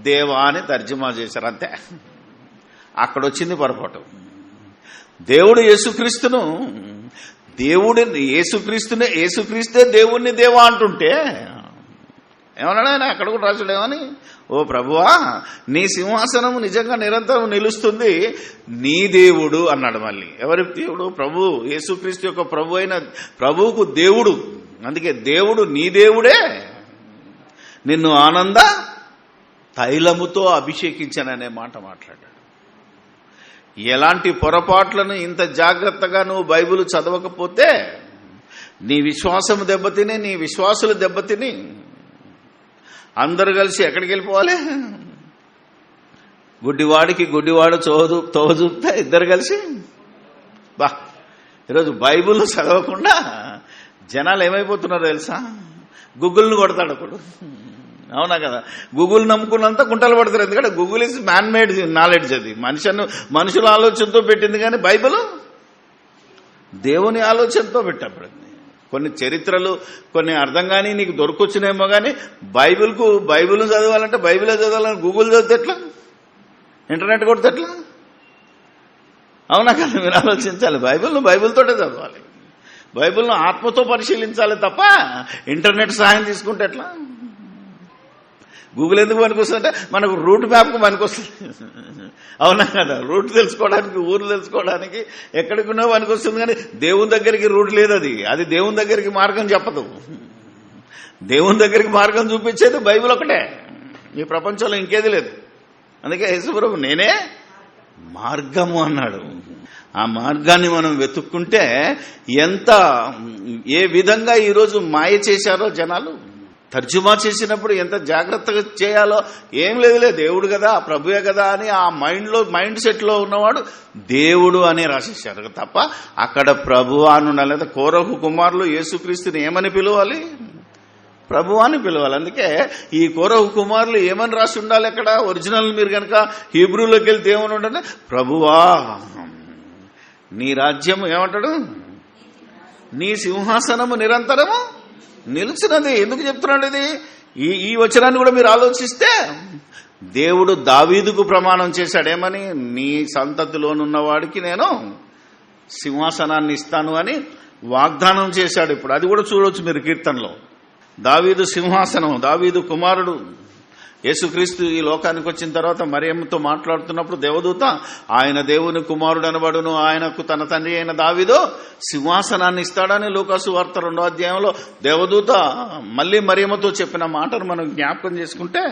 దేవా అని తర్జుమా చేశారు. అంతే. అక్కడొచ్చింది పొరపాటు. దేవుడు యేసుక్రీస్తును యేసుక్రీస్తే దేవుణ్ణి దేవా అంటుంటే ఏమన్నాడు ఆయన? అక్కడ కూడా రాసాడేమని, ఓ ప్రభువా నీ సింహాసనము నిజంగా నిరంతరం నిలుస్తుంది, నీ దేవుడు అన్నాడు. మళ్ళీ ఎవరి దేవుడు? ప్రభు, యేసుక్రీస్తు యొక్క ప్రభు అయిన ప్రభువుకు దేవుడు. అందుకే దేవుడు నీ దేవుడే, నిన్ను ఆనంద తైలముతో అభిషేకించాననే మాట మాట్లాడాడు. ఎలాంటి పొరపాట్లను ఇంత జాగ్రత్తగా నువ్వు బైబిల్ చదవకపోతే నీ విశ్వాసం దెబ్బతిని, నీ విశ్వాసులు దెబ్బతిని అందరూ కలిసి ఎక్కడికి వెళ్ళిపోవాలి? గుడ్డివాడికి గుడ్డివాడు తోవజూపుతా ఇద్దరు కలిసి. ఈరోజు బైబిల్ చదవకుండా జనాలు ఏమైపోతున్నారో తెలుసా? గూగుల్ని కొడతాడు ఒకడు. అవునా కదా? గూగుల్ నమ్ముకున్నంత గుంటలు పడతారు. ఎందుకంటే Google is man made knowledge. అది మనుషుల ఆలోచనతో పెట్టింది, కానీ బైబిల్ దేవుని ఆలోచనతో పెట్టబడింది. కొన్ని చరిత్రలు కొన్ని అర్థం కానీ నీకు దొరకొచ్చినేమో, కానీ బైబిల్ చదవాలంటే బైబిలే చదవాలని గూగుల్ చదివితే ఎట్లా? ఇంటర్నెట్ కొడితే ఎట్లా? అవునా కదా? మీరు ఆలోచించాలి. బైబిల్తోటే చదవాలి. బైబిల్ను ఆత్మతో పరిశీలించాలి తప్ప ఇంటర్నెట్ సహాయం తీసుకుంటే ఎట్లా? గూగుల్ ఎందుకు పనికొస్తుందంటే మనకు రూట్ మ్యాప్కు పనికొస్తుంది. అవునా కదా? రూట్ తెలుసుకోవడానికి, ఊరు తెలుసుకోవడానికి ఎక్కడికున్నా పనికొస్తుంది, కానీ దేవుని దగ్గరికి రూట్ లేదు. అది దేవుని దగ్గరికి మార్గం చెప్పదు. దేవుని దగ్గరికి మార్గం చూపించేది బైబిల్ ఒకటే. ఈ ప్రపంచంలో ఇంకేది లేదు. అందుకే యేసుప్రభు నేనే మార్గము అన్నాడు. ఆ మార్గాన్ని మనం వెతుక్కుంటే ఏ విధంగా ఈరోజు మాయ చేశారో జనాలు. తర్జుమా చేసినప్పుడు ఎంత జాగ్రత్తగా చేయాలో ఏం లేదులే, దేవుడు కదా, ప్రభువే కదా అని ఆ మైండ్ సెట్లో ఉన్నవాడు దేవుడు అని రాసేశారు తప్ప అక్కడ ప్రభువా అని ఉండాలి. లేదా కోరహు కుమారులు యేసుక్రీస్తుని ఏమని పిలవాలి? ప్రభువా అని పిలవాలి. అందుకే ఈ కోరహు కుమారులు ఏమని రాసి ఉండాలి? అక్కడ ఒరిజినల్ మీరు కనుక హీబ్రూలోకి వెళ్తే ఏమని ఉండాలి? ప్రభువా నీ రాజ్యము ఏమంటాడు? నీ సింహాసనము నిరంతరము నిలిచినది. ఎందుకు చెప్తున్నాడు ఇది? ఈ వచనాన్ని కూడా మీరు ఆలోచిస్తే దేవుడు దావీదుకు ప్రమాణం చేశాడు. ఏమని? నీ సంతతిలోనున్నవాడికి నేను సింహాసనాన్ని ఇస్తాను అని వాగ్దానం చేశాడు. ఇప్పుడు అది కూడా చూడవచ్చు మీరు కీర్తనలో. దావీదు సింహాసనం, దావీదు కుమారుడు యేసుక్రీస్తు ఈ లోకానికి వచ్చిన తర్వాత మరియమ్మతో మాట్లాడుతున్నప్పుడు దేవదూత ఆయన దేవుని కుమారుడు అనబడును, ఆయనకు తన తండ్రి అయిన దావీదు సింహాసనాన్ని ఇస్తాడని లూకాసు వార్త 2వ అధ్యాయంలో దేవదూత మళ్ళీ మరియమ్మతో చెప్పిన మాటను మనం జ్ఞాపకం చేసుకుంటే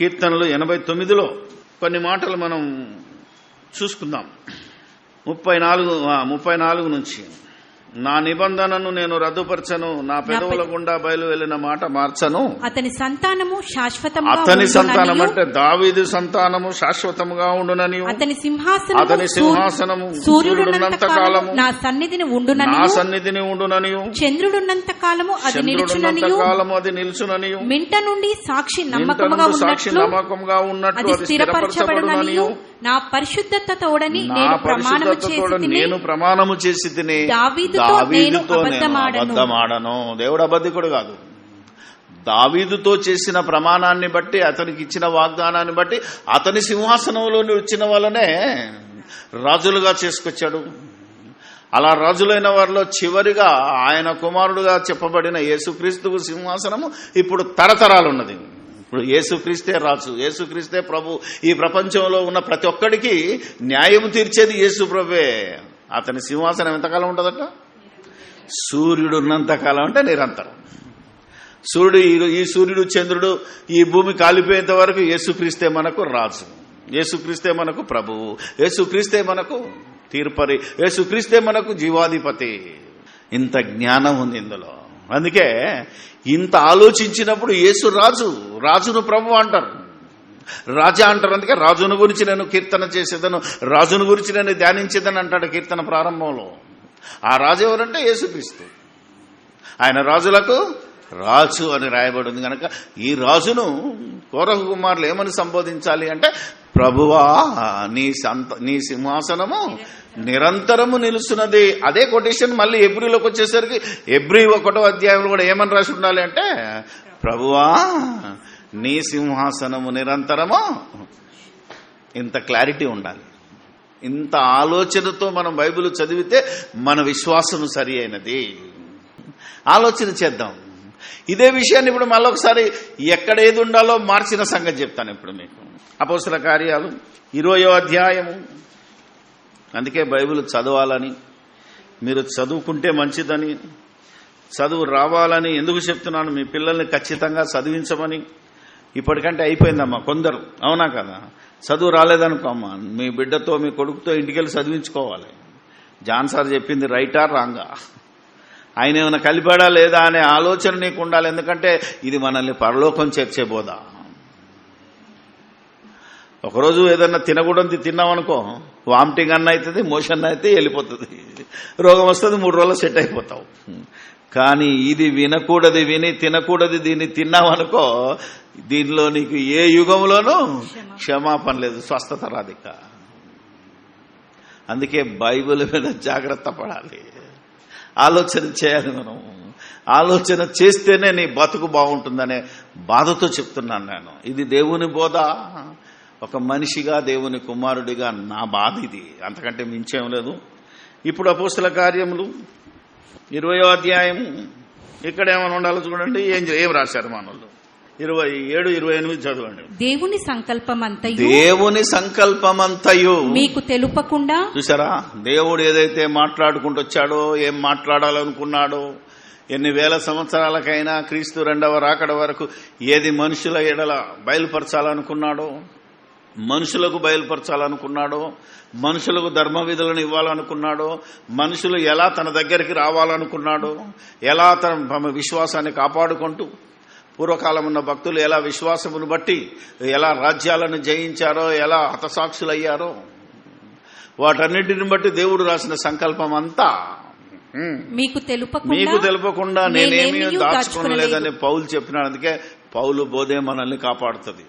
కీర్తనలు 89లో కొన్ని మాటలు మనం చూసుకుందాం. 34 నుంచి, నా నిబంధనను నేను రద్దుపరచను, నా పెదవుల గుండా బయలు వెళ్లిన మాట మార్చను. అతని సంతానము శాశ్వతముగా అతని సంతానం అంటే దావీదు సంతానము శాశ్వతముగా ఉండునని, అతని సింహాసనము సూర్యుడున్నంత కాలము నా సన్నిధిని ఉండునని, చంద్రుడున్నంత కాలము అది నిలుచునని, మింట నుండి సాక్షి నమ్మకముగా ఉన్నట్లు అది స్థిరపరచబడునని, నా పరిశుద్ధత తోడని నేను ప్రమాణము చేసి తిని దావీదుతో నేను అబద్ధమాడను. దేవుడు అబద్ధికుడు కాదు. దావీదుతో చేసిన ప్రమాణాన్ని బట్టి, అతనికి ఇచ్చిన వాగ్దానాన్ని బట్టి అతని సింహాసనంలో వచ్చిన వాళ్ళనే రాజులుగా చేసుకొచ్చాడు. అలా రాజులైన వారిలో చివరిగా ఆయన కుమారుడుగా చెప్పబడిన యేసుక్రీస్తుకు సింహాసనము ఇప్పుడు తరతరాలు ఉన్నది. ఇప్పుడు యేసుక్రీస్తే రాజు, యేసుక్రీస్తే ప్రభు. ఈ ప్రపంచంలో ఉన్న ప్రతి ఒక్కడికి న్యాయం తీర్చేది యేసు ప్రభువే. అతని సింహాసనం ఎంతకాలం ఉంటుందట? సూర్యుడు ఉన్నంతకాలం అంటే నిరంతరం. ఈ సూర్యుడు చంద్రుడు ఈ భూమి కాలిపోయేంత వరకు యేసుక్రీస్తే మనకు రాజు, యేసుక్రీస్తే మనకు ప్రభువు, యేసుక్రీస్తే మనకు తీర్పరి, యేసుక్రీస్తే మనకు జీవాధిపతి. ఇంత జ్ఞానం ఉంది ఇందులో. అందుకే ఇంత ఆలోచించినప్పుడు యేసు రాజును ప్రభు అంటారు, రాజా అంటారు. అందుకే రాజును గురించి నేను కీర్తన చేసేదను, రాజును గురించి నేను ధ్యానించేదని అంటాడు కీర్తన ప్రారంభంలో. ఆ రాజు ఎవరంటే యేసుక్రీస్తు. ఆయన రాజులకు రాజు అని రాయబడి ఉంది కనుక ఈ రాజును కోరహు కుమారులు ఏమని సంబోధించాలి అంటే, ప్రభువా నీ సింహాసనము నిరంతరము నిలుస్తున్నది. అదే కొటేషన్ మళ్ళీ ఎబ్రీలోకి వచ్చేసరికి ఎబ్రీ 1వ అధ్యాయంలో కూడా ఏమని రాసి ఉండాలి అంటే, ప్రభువా నీ సింహాసనము నిరంతరము. ఇంత క్లారిటీ ఉండాలి. ఇంత ఆలోచనతో మనం బైబిల్ చదివితే మన విశ్వాసం సరి అయినది. ఆలోచన చేద్దాం. ఇదే విషయాన్ని ఇప్పుడు మళ్ళొకసారి ఎక్కడ ఏది ఉండాలో మార్చిన సంగతి చెప్తాను ఇప్పుడు మీకు. అపోస్తల కార్యాలు 20వ అధ్యాయము. అందుకే బైబిల్ చదవాలని, మీరు చదువుకుంటే మంచిదని, చదువు రావాలని ఎందుకు చెప్తున్నాను, మీ పిల్లల్ని ఖచ్చితంగా చదివించమని. ఇప్పటికంటే అయిపోయిందమ్మా కొందరు, అవునా కదా? చదువు రాలేదనుకో అమ్మా, మీ బిడ్డతో మీ కొడుకుతో ఇంటికెళ్ళి చదివించుకోవాలి. జాన్ సార్ చెప్పింది రైటా రాంగా, ఆయన ఏమైనా కలిపాడా లేదా అనే ఆలోచన నీకు ఉండాలి. ఎందుకంటే ఇది మనల్ని పరలోకం చేర్చే బోధ. ఒకరోజు ఏదన్నా తినకూడదు తిన్నామనుకో, వామిటింగ్ అన్న అవుతుంది, మోషన్ అయితే వెళ్ళిపోతుంది, రోగం వస్తుంది, 3 రోజులు సెట్ అయిపోతావు. కానీ ఇది వినకూడదు, విని తినకూడదు, దీన్ని తిన్నామనుకో, దీనిలో నీకు ఏ యుగంలోనూ క్షమాపణ లేదు, స్వస్థత రాదిక. అందుకే బైబిల్ మీద జాగ్రత్త పడాలి, ఆలోచన చేయాలి. మనం ఆలోచన చేస్తేనే నీ బతుకు బాగుంటుందనే బాధతో చెప్తున్నాను నేను. ఇది దేవుని బోధ. ఒక మనిషిగా, దేవుని కుమారుడిగా నా బాధ ఇది, అంతకంటే మించేం లేదు. ఇప్పుడు అపోస్తల కార్యములు 20వ అధ్యాయం, ఇక్కడ ఏమైనా ఉండాలో చూడండి. ఏం రాశారు మనోళ్ళు? 27, 28 చదవండి. దేవుని సంకల్పమంతయు, దేవుని సంకల్పమంతయు మీకు తెలుపకుండా. చూసారా, దేవుడు ఏదైతే మాట్లాడుకుంటూ వచ్చాడో, ఏం మాట్లాడాలనుకున్నాడో, ఎన్ని వేల సంవత్సరాలకైనా క్రీస్తు 2వ రాకడ వరకు ఏది మనుషుల ఎడల బయలుపరచాలనుకున్నాడో, మనుషులకు బయలుపరచాలనుకున్నాడో, మనుషులకు ధర్మ విధులను ఇవ్వాలనుకున్నాడో, మనుషులు ఎలా తన దగ్గరికి రావాలనుకున్నాడో, ఎలా తమ విశ్వాసాన్ని కాపాడుకుంటూ, పూర్వకాలం ఉన్న భక్తులు ఎలా విశ్వాసమును బట్టి ఎలా రాజ్యాలను జయించారో, ఎలా హతసాక్షులయ్యారో, వాటన్నిటిని బట్టి దేవుడు రాసిన సంకల్పం అంతా మీకు తెలుపకుండా నేనేమీ దాచుకోలేదని పౌలు చెప్పినాడు. అందుకే పౌలు బోధే మనల్ని కాపాడుతుంది.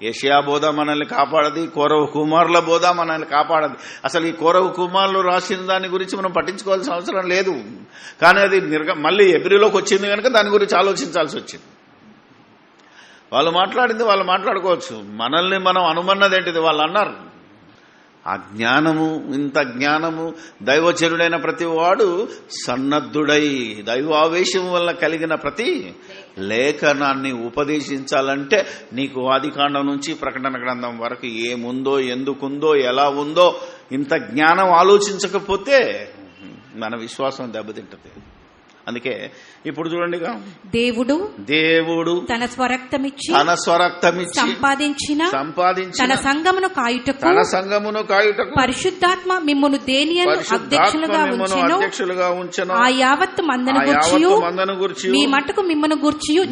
యెషయా బోధ మనల్ని కాపాడది, కోరవ కుమారుల బోధ మనల్ని కాపాడది. అసలు ఈ కోరవ కుమారులు రాసిన దాని గురించి మనం పట్టించుకోవాల్సిన అవసరం లేదు. కానీ అది మళ్ళీ ఎబ్రిలోకి వచ్చింది కనుక దాని గురించి ఆలోచించాల్సి వచ్చింది. వాళ్ళు మాట్లాడింది వాళ్ళు మాట్లాడుకోవచ్చు, మనల్ని మనం అనుమన్నది ఏంటిది? వాళ్ళు అన్నారు. ఆ జ్ఞానము, ఇంత జ్ఞానము, దైవచరుడైన ప్రతి వాడు సన్నద్ధుడై దైవావేశం వల్ల కలిగిన ప్రతి లేఖనాన్ని ఉపదేశించాలంటే నీకు ఆదికాండం నుంచి ప్రకటన గ్రంథం వరకు ఏముందో, ఎందుకుందో, ఎలా ఉందో ఇంత జ్ఞానం ఆలోచించకపోతే మన విశ్వాసం దెబ్బతింటది. అందుకే ఇప్పుడు చూడండి, దేవుడు తన స్వరక్తమిచ్చి సంపాదించిన తన సంఘమును కాయుటకు పరిశుద్ధాత్మ మిమ్మును దేనియందు అధ్యక్షులుగా ఉంచెను. ఆ యావత్తు మందను గూర్చియు మీ మట్టుకు మిమ్మును గూర్చియు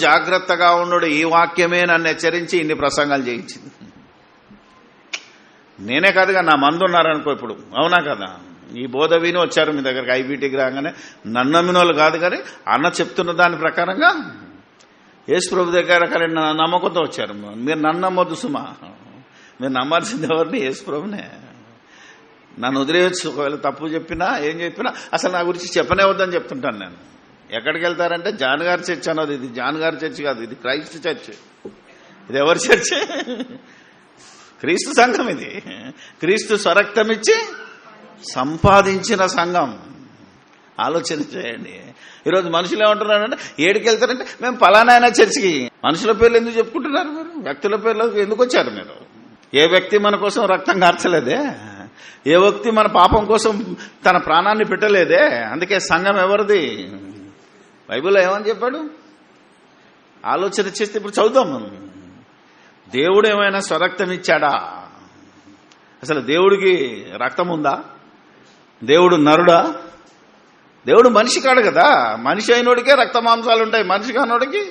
జాగ్రత్తగా ఉండు. ఈ వాక్యమే నన్ను హెచ్చరించి ఇన్ని ప్రసంగాలు చేయించింది. నేనే కాదుగా, నా మంది ఉన్నారనుకో ఇప్పుడు, అవునా కదా? ఈ బోధ విని వచ్చారు మీ దగ్గరకు, ఐబీటీకి రాగానే నన్ను నమ్మిన వాళ్ళు కాదు, కానీ అన్న చెప్తున్న దాని ప్రకారంగా యేసు ప్రభు దగ్గర నమ్మకంతో వచ్చారు. మీరు నన్ను నమ్మొద్దు సుమా, మీరు నమ్మాల్సింది ఎవరిని? యేసు ప్రభునే. నన్ను వదిలేయచ్చు, ఒకవేళ తప్పు చెప్పినా ఏం చెప్పినా అసలు నా గురించి చెప్పనే వద్దని చెప్తుంటాను నేను. ఎక్కడికి వెళ్తారంటే జాన్ గారి చర్చ్ అన్నది. ఇది జాన్ గారి చర్చ్ కాదు, ఇది క్రైస్ట్ చర్చ్. ఇది ఎవరి చర్చ్? క్రీస్తు సంఘం. ఇది క్రీస్తు స్వరక్తమిచ్చి సంపాదించిన సంఘం. ఆలోచన చేయండి. ఈరోజు మనుషులు ఏమంటున్నారంటే, ఏడికి వెళ్తారంటే మేము పలానా చర్చికి. మనుషుల పేర్లు ఎందుకు చెప్పుకుంటున్నారు మీరు? వ్యక్తుల పేర్లు ఎందుకు వచ్చారు మీరు? ఏ వ్యక్తి మన కోసం రక్తం కార్చలేదే, ఏ వ్యక్తి మన పాపం కోసం తన ప్రాణాన్ని పెట్టలేదే. అందుకే సంఘం ఎవరిది? బైబిల్లో ఏమని చెప్పాడు? ఆలోచన చేస్తే ఇప్పుడు చదువుదాం మనం. దేవుడు ఏమైనా స్వరక్తం ఇచ్చాడా? అసలు దేవుడికి రక్తం ఉందా? దేవుడు నరుడా? దేవుడు మనిషి కాడు కదా. మనిషి అయినోడికే రక్త మాంసాలు ఉంటాయి, మనిషి కానోడికి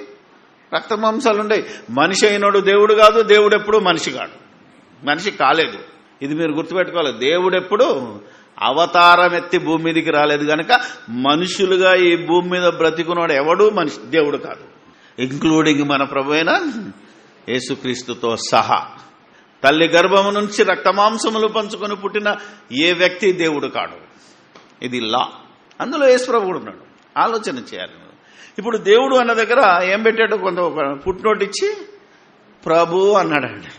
రక్త మాంసాలు ఉంటాయి. మనిషి అయినోడు దేవుడు కాదు, దేవుడు ఎప్పుడు మనిషి కాడు, మనిషి కాలేదు. ఇది మీరు గుర్తుపెట్టుకోవాలి. దేవుడు ఎప్పుడు అవతారం ఎత్తి భూమి మీదకి రాలేదు కనుక మనుషులుగా ఈ భూమి మీద బ్రతికున్నాడు ఎవడు మనిషి, దేవుడు కాదు. ఇంక్లూడింగ్ మన ప్రభువైన యేసుక్రీస్తుతో సహా. తల్లి గర్భము నుంచి రక్తమాంసములు పంచుకొని పుట్టిన ఏ వ్యక్తి దేవుడు కాడు. ఇది లా. అందులో యేసు ప్రభు కూడా ఉన్నాడు. ఆలోచన చేయాలి. ఇప్పుడు దేవుడు అన్న దగ్గర ఏం పెట్టాడు? కొంత ఫుట్ నోట్ ఇచ్చి ప్రభు అన్నాడండి.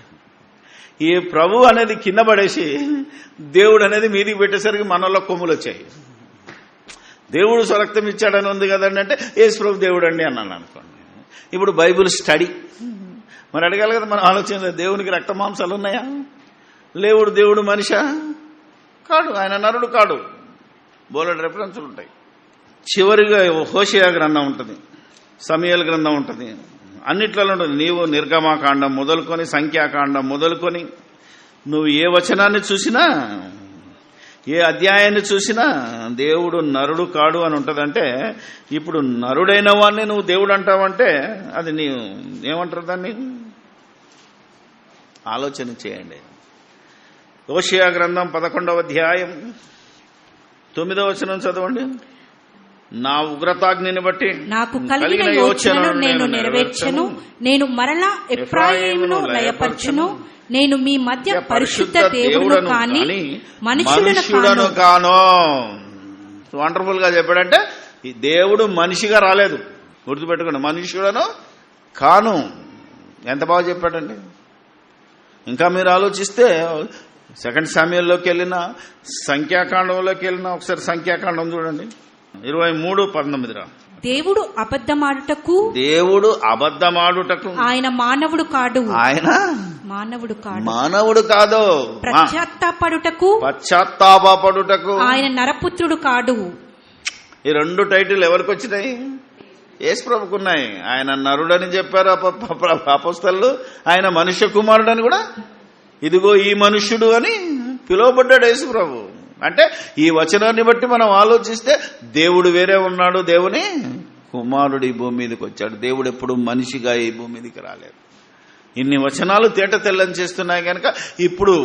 ఈ ప్రభు అనేది కింద పడేసి దేవుడు అనేది మీదికి పెట్టేసరికి మనలో కొమ్ములు వచ్చాయి. దేవుడు స్వరక్తం ఇచ్చాడని ఉంది కదండి అంటే యేసు ప్రభు దేవుడు అండి అన్నాను అనుకోండి. ఇప్పుడు బైబిల్ స్టడీ మరి అడగాలి కదా మన ఆలోచన. దేవునికి రక్త మాంసాలు ఉన్నాయా? లేవుడు దేవుడు మనిషా? కాడు. ఆయన నరుడు కాడు. బోలెడు రెఫరెన్సులు ఉంటాయి. చివరిగా హోషేయ గ్రంథం ఉంటుంది, సమూయేలు గ్రంథం ఉంటుంది, అన్నిట్లలో ఉంటుంది. నీవు నిర్గమాకాండం మొదలుకొని సంఖ్యాకాండం మొదలుకొని నువ్వు ఏ వచనాన్ని చూసినా ఏ అధ్యాయాన్ని చూసినా దేవుడు నరుడు కాడు అని ఉంటుందంటే ఇప్పుడు నరుడైన వాడిని నువ్వు దేవుడు అంటావంటే అది నీ ఏమంటారు దాన్ని ఆలోచన చేయండి. హోషేయ గ్రంథం 11వ అధ్యాయం 9వ వచనం చదవండి. నా ఉగ్రతాగ్నిని బట్టి నాకు కలిగిన యోచనను నేను నెరవేర్చను, నేను మరలా ఎఫ్రాయిమును లయపరచును, నేను మీ మధ్య పరిశుద్ధ దేవుడును కాని మనుషులను కాను. వండర్ఫుల్ గా చెప్పాడంటే ఈ దేవుడు మనిషిగా రాలేదు, గుర్తుపెట్టుకోండి. మనుషులను కాను. ఎంత బాగా చెప్పాడండి. ఇంకా మీరు ఆలోచిస్తే 2 సమూయేలులోకి వెళ్ళినా సంఖ్యాకాండంలోకి వెళ్ళినా ఒకసారి సంఖ్యాకాండం చూడండి 23:19. దేవుడు అబద్ధమాడుటకు ఆయన మానవుడు కాడు. ఆయన మానవుడు కాదు. పశ్చాత్తాపడుటకు ఆయన నరపుత్రుడు కాడు. ఈ 2 టైటిల్ ఎవరికి వచ్చినాయి? యేసు ప్రభుకున్నాయి. ఆయన నరుడని చెప్పారు అపోస్తలులు, ఆయన మనుష్య కుమారుడని కూడా ఇదిగో ఈ మనుష్యుడు అని పిలువబడ్డాడు యేసు ప్రభు. అంటే ఈ వచనాన్ని బట్టి మనం ఆలోచిస్తే దేవుడు వేరే ఉన్నాడు, దేవుని కుమారుడు ఈ భూమి మీదకి వచ్చాడు. దేవుడు ఎప్పుడు మనిషిగా ఈ భూమి మీదకి రాలేదు. ఇన్ని వచనాలు తేట తెల్లని చేస్తున్నాయి కనుక ఇప్పుడు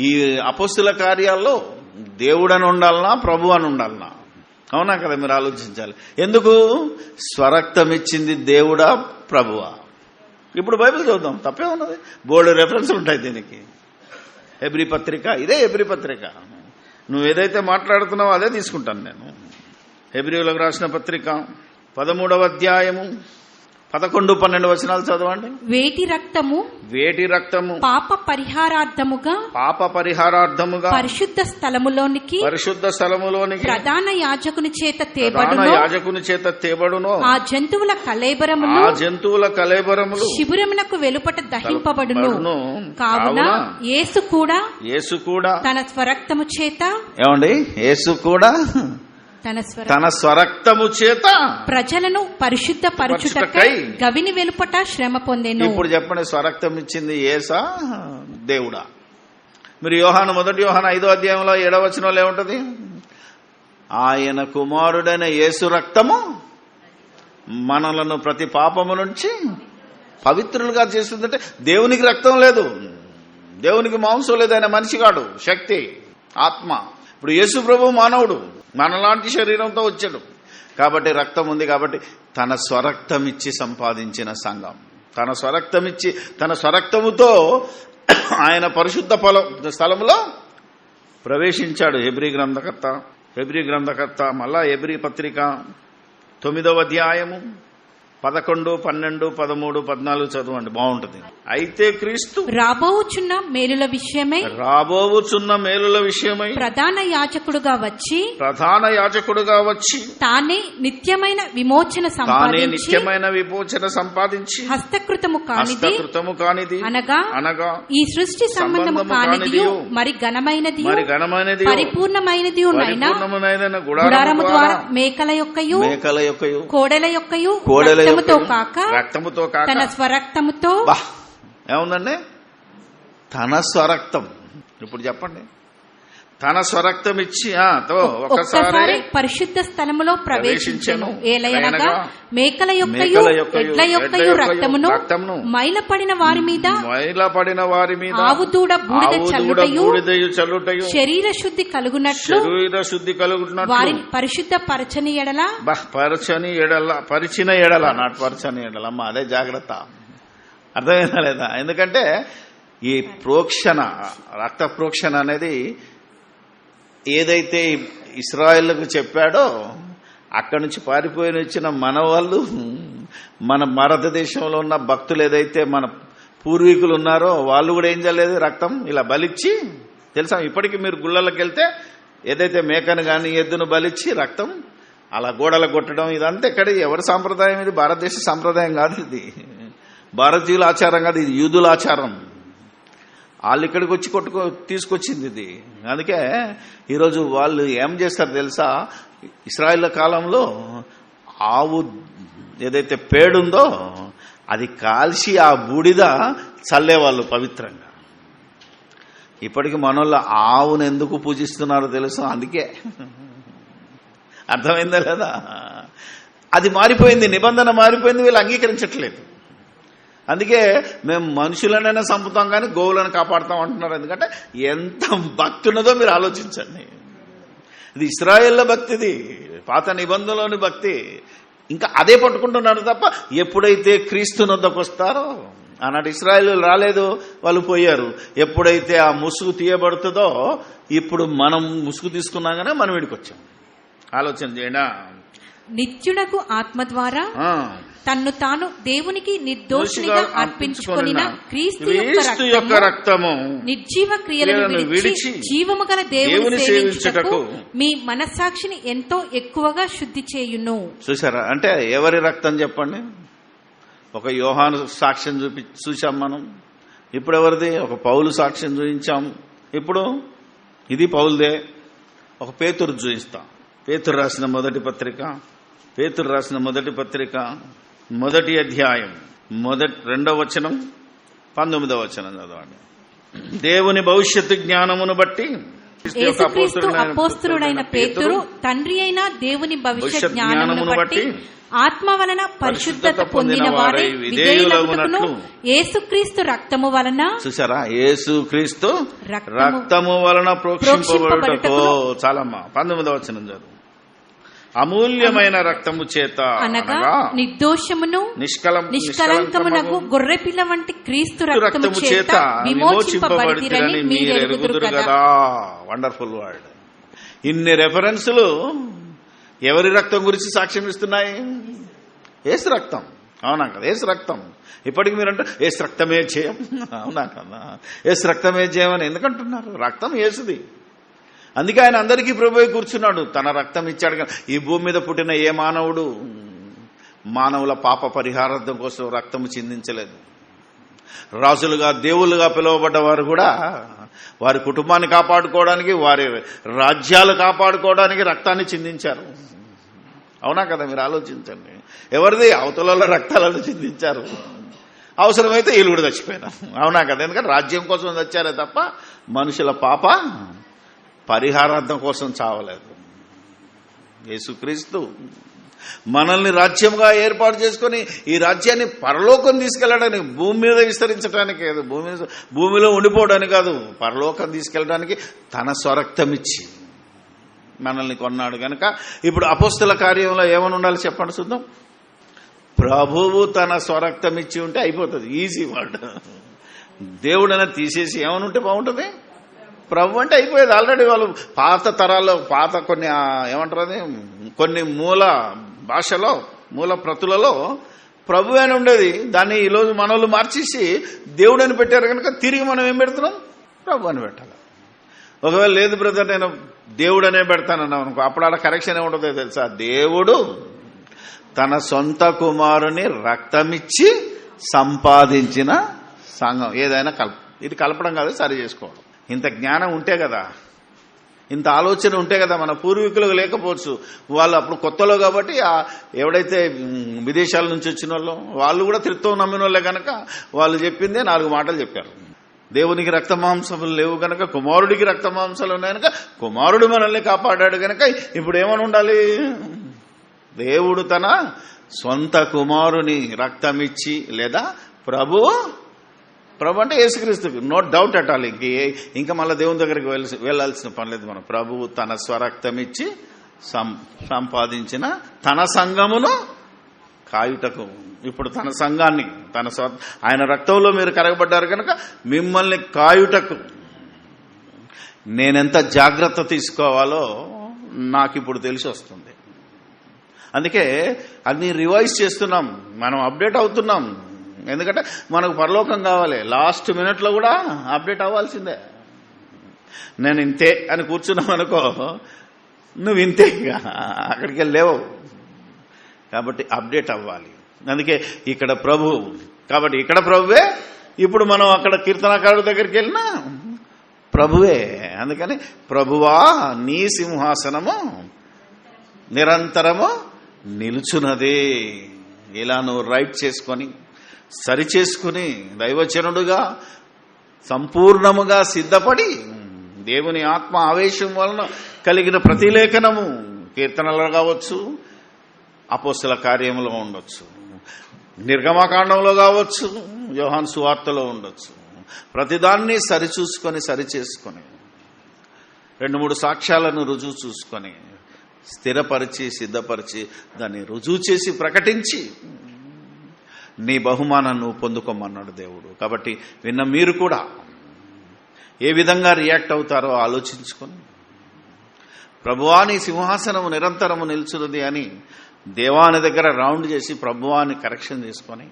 ఈ అపోస్తుల కార్యాల్లో దేవుడు అని ఉండాలనా ప్రభు అని ఉండాలనా? అవునా కదా? మీరు ఆలోచించాలి. ఎందుకు? స్వరక్తం ఇచ్చింది దేవుడా ప్రభువా? ఇప్పుడు బైబిల్ చూద్దాం, తప్పే ఉన్నది. బోల్డ్ రెఫరెన్స్లు ఉంటాయి దీనికి. హెబ్రీ పత్రిక, ఇదే హెబ్రీ పత్రిక. నువ్వు ఏదైతే మాట్లాడుతున్నావో అదే తీసుకుంటాను నేను. హెబ్రీయులకు రాసిన పత్రిక 13వ అధ్యాయము 11-12 వచనాలు చదవండి. వేటి రక్తము పాప పరిహారార్థముగా పరిశుద్ధ స్థలములోనికి ప్రధాన యాజకుని చేత తేబడును. ఆ జంతువుల కళేబరములు శిబిరమునకు వెలుపట దహింపబడును. కావున యేసు కూడా తన స్వరక్తము చేత తన స్వరక్తము చేత ప్రజలను పరిశుద్ధపరచుటకై గవిని వెలుపట శ్రమ పొందెను. ఇప్పుడు చెప్పండి, స్వరక్తం ఇచ్చింది యేసా దేవుడా? మీరు యోహాను 1 యోహాను 5వ అధ్యాయంలో 7వ వచనంలో ఏముంటది? ఆయన కుమారుడైన యేసు రక్తము మనలను ప్రతి పాపము నుంచి పవిత్రులుగా చేస్తుందంటే దేవునికి రక్తం లేదు, దేవునికి మాంసం లేదు, ఆయన మనిషి కాడు, శక్తి ఆత్మ. ఇప్పుడు యేసు ప్రభు మానవుడు, మనలాంటి శరీరంతో వచ్చాడు కాబట్టి రక్తం ఉంది. కాబట్టి తన స్వరక్తం ఇచ్చి సంపాదించిన సంఘం, తన స్వరక్తం ఇచ్చి తన స్వరక్తముతో ఆయన పరిశుద్ధ స్థలములో ప్రవేశించాడు. హెబ్రీ గ్రంథకర్త మళ్ళా హెబ్రీ పత్రిక 9వ అధ్యాయము 11, 12, 13, 14 చదవండి, బాగుంటుంది. అయితే క్రీస్తు రాబోవుచున్న మేలుల విషయమై ప్రధాన యాజకుడుగా వచ్చి తానే నిత్యమైన విమోచన సంపాదించి హస్తకృతము కానిది అనగా ఈ సృష్టి సంబంధము కానిది మరి ఘనమైనది పరిపూర్ణమైనది గుడారము ద్వారా మేకల యొక్కయు కోడెల యొక్కయు రక్తముతో కాక తన స్వరక్తముతో. ఏముందండి? తన స్వరక్తం. ఇప్పుడు చెప్పండి, తన స్వరక్తం ఇచ్చి ఒక్కసారి పరిశుద్ధ స్థలములో ప్రవేశించెను. ఏలయనగా మేకల యొక్కయు ఎడ్ల యొక్కయు రక్తమును మైలపడిన వారి మీద ఆవు దూడ బూడిద చల్లుటయు శరీర శుద్ధి కలుగునట్లు వారిని పరిశుద్ధ పరచని ఎడల అమ్మా, అదే జాగ్రత్త. అర్థమైందా లేదా? ఎందుకంటే ఈ ప్రోక్షణ, రక్త ప్రోక్షణ అనేది ఏదైతే ఇశ్రాయేలుకు చెప్పాడో అక్కడి నుంచి పారిపోయి వచ్చిన మన వాళ్ళు, మన భారతదేశంలో ఉన్న భక్తులు ఏదైతే మన పూర్వీకులు ఉన్నారో వాళ్ళు కూడా ఏం చేయలేదు, రక్తం ఇలా బలిచ్చి, తెలుసా ఇప్పటికీ మీరు గుళ్ళకి వెళ్తే ఏదైతే మేకను కానీ ఎద్దును బలిచ్చి రక్తం అలా గోడలకు కొట్టడం, ఇదంతా ఎక్కడి ఎవరి సాంప్రదాయం? ఇది భారతదేశ సాంప్రదాయం కాదు, ఇది భారతీయుల ఆచారం కాదు, ఇది యూదుల ఆచారం. వాళ్ళు ఇక్కడికి వచ్చి తీసుకొచ్చింది ఇది. అందుకే ఈరోజు వాళ్ళు ఏం చేస్తారు తెలుసా, ఇశ్రాయేల్ కాలంలో ఆవు ఏదైతే పేడుందో అది కాల్చి ఆ బూడిద చల్లేవాళ్ళు పవిత్రంగా. ఇప్పటికి మనోళ్ళు ఆవును ఎందుకు పూజిస్తున్నారో తెలుసు, అందుకే. అర్థమైందా లేదా? అది మారిపోయింది, నిబంధన మారిపోయింది, వీళ్ళు అంగీకరించట్లేదు. అందుకే మేము మనుషులనైనా చంపుతాం కానీ గోవులను కాపాడుతాం అంటున్నారు. ఎందుకంటే ఎంత భక్తి ఉన్నదో మీరు ఆలోచించండి. ఇది ఇశ్రాయేళ్ల భక్తి, ఇది పాత నిబంధనలోని భక్తి. ఇంకా అదే పట్టుకుంటున్నారు తప్ప ఎప్పుడైతే క్రీస్తు నొద్దకు వస్తారో, ఆనాడు ఇశ్రాయేలు రాలేదు, వాళ్ళు పోయారు. ఎప్పుడైతే ఆ ముసుగు తీయబడుతుందో, ఇప్పుడు మనం ముసుగు తీసుకున్నాగానే మనం వీడికి వచ్చాం. ఆలోచన చేయండి. నిత్యునకు ఆత్మ ద్వారా తన్ను తాను దేవునికి నిర్దోషిగా అర్పించుకొనిన క్రీస్తు యొక్క రక్తము నిర్జీవ క్రియలను విడిచి జీవము గల దేవుని సేవించుటకు మీ మనస్సాక్షిని ఎంతో ఎక్కువగా శుద్ధి చేయును. చూసారా? అంటే ఎవరి రక్తం చెప్పండి? ఒక యోహాను సాక్ష్యం చూసాం మనం. ఇప్పుడు ఎవరిది? ఒక పౌలు సాక్ష్యం చూపించాం. ఇప్పుడు ఇది పౌలుదే. ఒక పేతురు చూపిస్తాం. పేతురు రాసిన మొదటి పత్రిక మొదటి అధ్యాయం 2వ వచనం 19వ వచనం చదవండి. దేవుని భవిష్యత్తు జ్ఞానమును బట్టి యేసుక్రీస్తు అపోస్తలుడైన పేతురు తండ్రి అయిన దేవుని భవిష్య జ్ఞానమును బట్టి ఆత్మ వలన పరిశుద్ధత పొందిన వారై విధేయులగునట్లు యేసుక్రీస్తు రక్తము వలన, చూసారా, యేసుక్రీస్తు రక్తము వలన ప్రోక్షింపబడుటకు. చాలమ్మా, 19వ వచనం చదువు. అమూల్యమైన రక్తము చేత అనగా నిర్దోషమును నిష్కలంకమునకు గొర్రెపిల్ల వంటి క్రీస్తు రక్తము చేత విమోచింపబడితిరని మీరెరుగుదురు కదా. Wonderful word. ఇన్ని రెఫరెన్సులు ఎవరి రక్తం గురించి సాక్ష్యం ఇస్తున్నాయి? యేసు రక్తం. అవునా కదా? యేసు రక్తం. ఇప్పటికి మీరంటే యేసు రక్తమే జయం. అవునా కదా? యేసు రక్తమే జయం అని ఎందుకంటున్నారు? రక్తం యేసుది. అందుకే ఆయన అందరికీ ప్రభువై కూర్చున్నాడు. తన రక్తం ఇచ్చాడు. కానీ ఈ భూమి మీద పుట్టిన ఏ మానవుడు మానవుల పాప పరిహారార్థం కోసం రక్తము చిందించలేదు. రాజులుగా దేవుళ్ళుగా పిలువబడ్డ వారు కూడా వారి కుటుంబాన్ని కాపాడుకోవడానికి, వారి రాజ్యాలు కాపాడుకోవడానికి రక్తాన్ని చిందించారు. అవునా కదా? మీరు ఆలోచించండి. ఎవరిది? అవతల రక్తాలను చిందించారు. అవసరమైతే వీళ్ళు కూడా చచ్చిపోయినారు. అవునా కదా? ఎందుకంటే రాజ్యం కోసం చచ్చారే తప్ప మనుషుల పాప పరిహారార్థం కోసం చావలేదు. యేసుక్రీస్తు మనల్ని రాజ్యంగా ఏర్పాటు చేసుకుని ఈ రాజ్యాన్ని పరలోకం తీసుకెళ్లడానికి, భూమి మీద విస్తరించడానికి కాదు, భూమిలో ఉండిపోవడానికి కాదు, పరలోకం తీసుకెళ్లడానికి తన స్వరక్తం ఇచ్చి మనల్ని కొన్నాడు. కనుక ఇప్పుడు అపోస్తల కార్యంలో ఏమని ఉండాలి చెప్పండి చూద్దాం. ప్రభువు తన స్వరక్తం ఇచ్చి ఉంటే అయిపోతుంది. Easy word. దేవుడన తీసేసి ఏమని ఉంటే బాగుంటుంది? ప్రభు అంటే అయిపోయేది. ఆల్రెడీ వాళ్ళు పాత తరాల్లో కొన్ని ఏమంటారు, కొన్ని మూల భాషలో, మూల ప్రతులలో ప్రభు అని ఉండేది. దాన్ని ఈరోజు మనోళ్ళు మార్చేసి దేవుడు అని పెట్టారు. కనుక తిరిగి మనం ఏం పెడుతున్నాం? ప్రభు అని పెట్టాలి. ఒకవేళ లేదు బ్రదర్ నేను దేవుడు అనే పెడతానన్నాం అనుకో, అప్పుడు ఆడ కరెక్షన్ ఏముంటుందో తెలుసా? దేవుడు తన సొంత కుమారుని రక్తమిచ్చి సంపాదించిన సంఘం. ఏదైనా ఇది కలపడం కాదు, సరి చేసుకోవడం. ఇంత జ్ఞానం ఉంటే కదా, ఇంత ఆలోచన ఉంటే కదా. మన పూర్వీకులకు లేకపోవచ్చు. వాళ్ళు అప్పుడు కొత్తలో కాబట్టి ఎవడైతే విదేశాల నుంచి వచ్చిన వాళ్ళు కూడా త్రిత్వం నమ్మిన వాళ్ళే కనుక వాళ్ళు చెప్పిందే 4 మాటలు చెప్పారు. దేవునికి రక్తమాంసములు లేవు కనుక కుమారుడికి రక్తమాంసాలు ఉన్నాయి కనుక కుమారుడు మనల్ని కాపాడాడు కనుక ఇప్పుడు ఏమని ఉండాలి? దేవుడు తన సొంత కుమారుని రక్తమిచ్చి, లేదా ప్రభు అంటే యేసుక్రీస్తుకు, నో డౌట్ అట్ ఆల్. ఇంకా మళ్ళీ దేవుని దగ్గరికి వెళ్లాల్సిన పని లేదు. మనం ప్రభువు తన స్వరక్తమిచ్చి సంపాదించిన తన సంఘమును కాయుటకు. ఇప్పుడు తన సంఘాన్ని ఆయన రక్తంలో మీరు కరగబడ్డారు కనుక మిమ్మల్ని కాయుటకు నేనెంత జాగ్రత్త తీసుకోవాలో నాకు ఇప్పుడు తెలిసి వస్తుంది. అందుకే అన్ని రివైజ్ చేస్తున్నాం, మనం అప్డేట్ అవుతున్నాం. ఎందుకంటే మనకు పరలోకం కావాలి. లాస్ట్ మినిట్లో కూడా అప్డేట్ అవ్వాల్సిందే. నేను ఇంతే అని కూర్చున్నావు అనుకో, నువ్వు ఇంతే, అక్కడికి వెళ్ళలేవు. కాబట్టి అప్డేట్ అవ్వాలి. అందుకే ఇక్కడ ప్రభు, కాబట్టి ఇక్కడ ప్రభువే, ఇప్పుడు మనం అక్కడ కీర్తనకారుడి దగ్గరికి వెళ్ళినా ప్రభువే. అందుకని ప్రభువా నీ సింహాసనము నిరంతరము నిలుచున్నదే. ఇలా నువ్వు రైట్ చేసుకొని సరి చేసుకుని దైవచనుడుగా సంపూర్ణముగా సిద్ధపడి దేవుని ఆత్మ ఆవేశం వలన కలిగిన ప్రతిలేఖనము కీర్తనలో కావచ్చు, అపోస్తల కార్యములో ఉండొచ్చు, నిర్గమకాండంలో కావచ్చు, యోహాను సువార్తలో ఉండొచ్చు. ప్రతిదాన్ని సరిచూసుకొని సరి చేసుకొని 2-3 సాక్ష్యాలను రుజువు చూసుకొని స్థిరపరిచి సిద్ధపరిచి దాన్ని రుజువు చేసి ప్రకటించి నీ బహుమానం నువ్వు పొందుకోమన్నాడు దేవుడు. కాబట్టి విన్న మీరు కూడా ఏ విధంగా రియాక్ట్ అవుతారో ఆలోచించుకొని ప్రభువా నీ సింహాసనము నిరంతరము నిల్చున్నది అని దేవాని దగ్గర రౌండ్ చేసి ప్రభువాని కరెక్షన్ చేసుకొని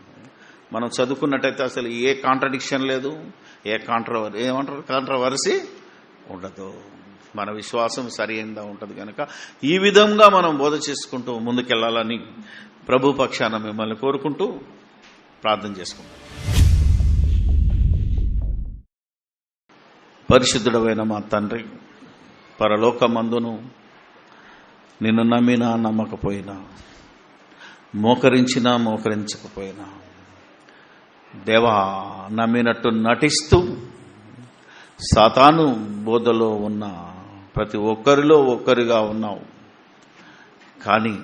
మనం చదువుకున్నట్టయితే అసలు ఏ కాంట్రడిక్షన్ లేదు, ఏ కాంట్రవర్సీ ఉండదు. మన విశ్వాసం సరి అయిందా ఉంటుంది. కనుక ఈ విధంగా మనం బోధ చేసుకుంటూ ముందుకెళ్లాలని ప్రభు పక్షాన మిమ్మల్ని కోరుకుంటూ ప్రార్థన చేసుకుంటాం. పరిశుద్ధుడమైన మా తండ్రి, పరలోకమందును నిన్ను నమ్మినా నమ్మకపోయినా, మోకరించినా మోకరించకపోయినా, దేవా నమ్మినట్టు నటిస్తూ సాతాను బోధలో ఉన్న ప్రతి ఒక్కరిలో ఒక్కరిగా ఉన్నావు. కానీ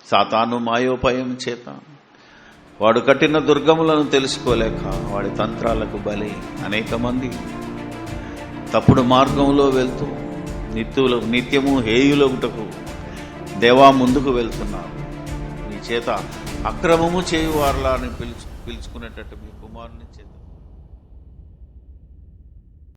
సాతాను మాయోపాయం చేత వాడు కట్టిన దుర్గములను తెలుసుకోలేక వాడి తంత్రాలకు బలి అనేక మంది తప్పుడు మార్గంలో వెళ్తూ నిత్యము హేయులగుటకు దేవా ముందుకు వెళ్తున్నారు. నీ చేత అక్రమము చేయువారలా అని పిలుచుకునేటట్టు మీ కుమారుని చేత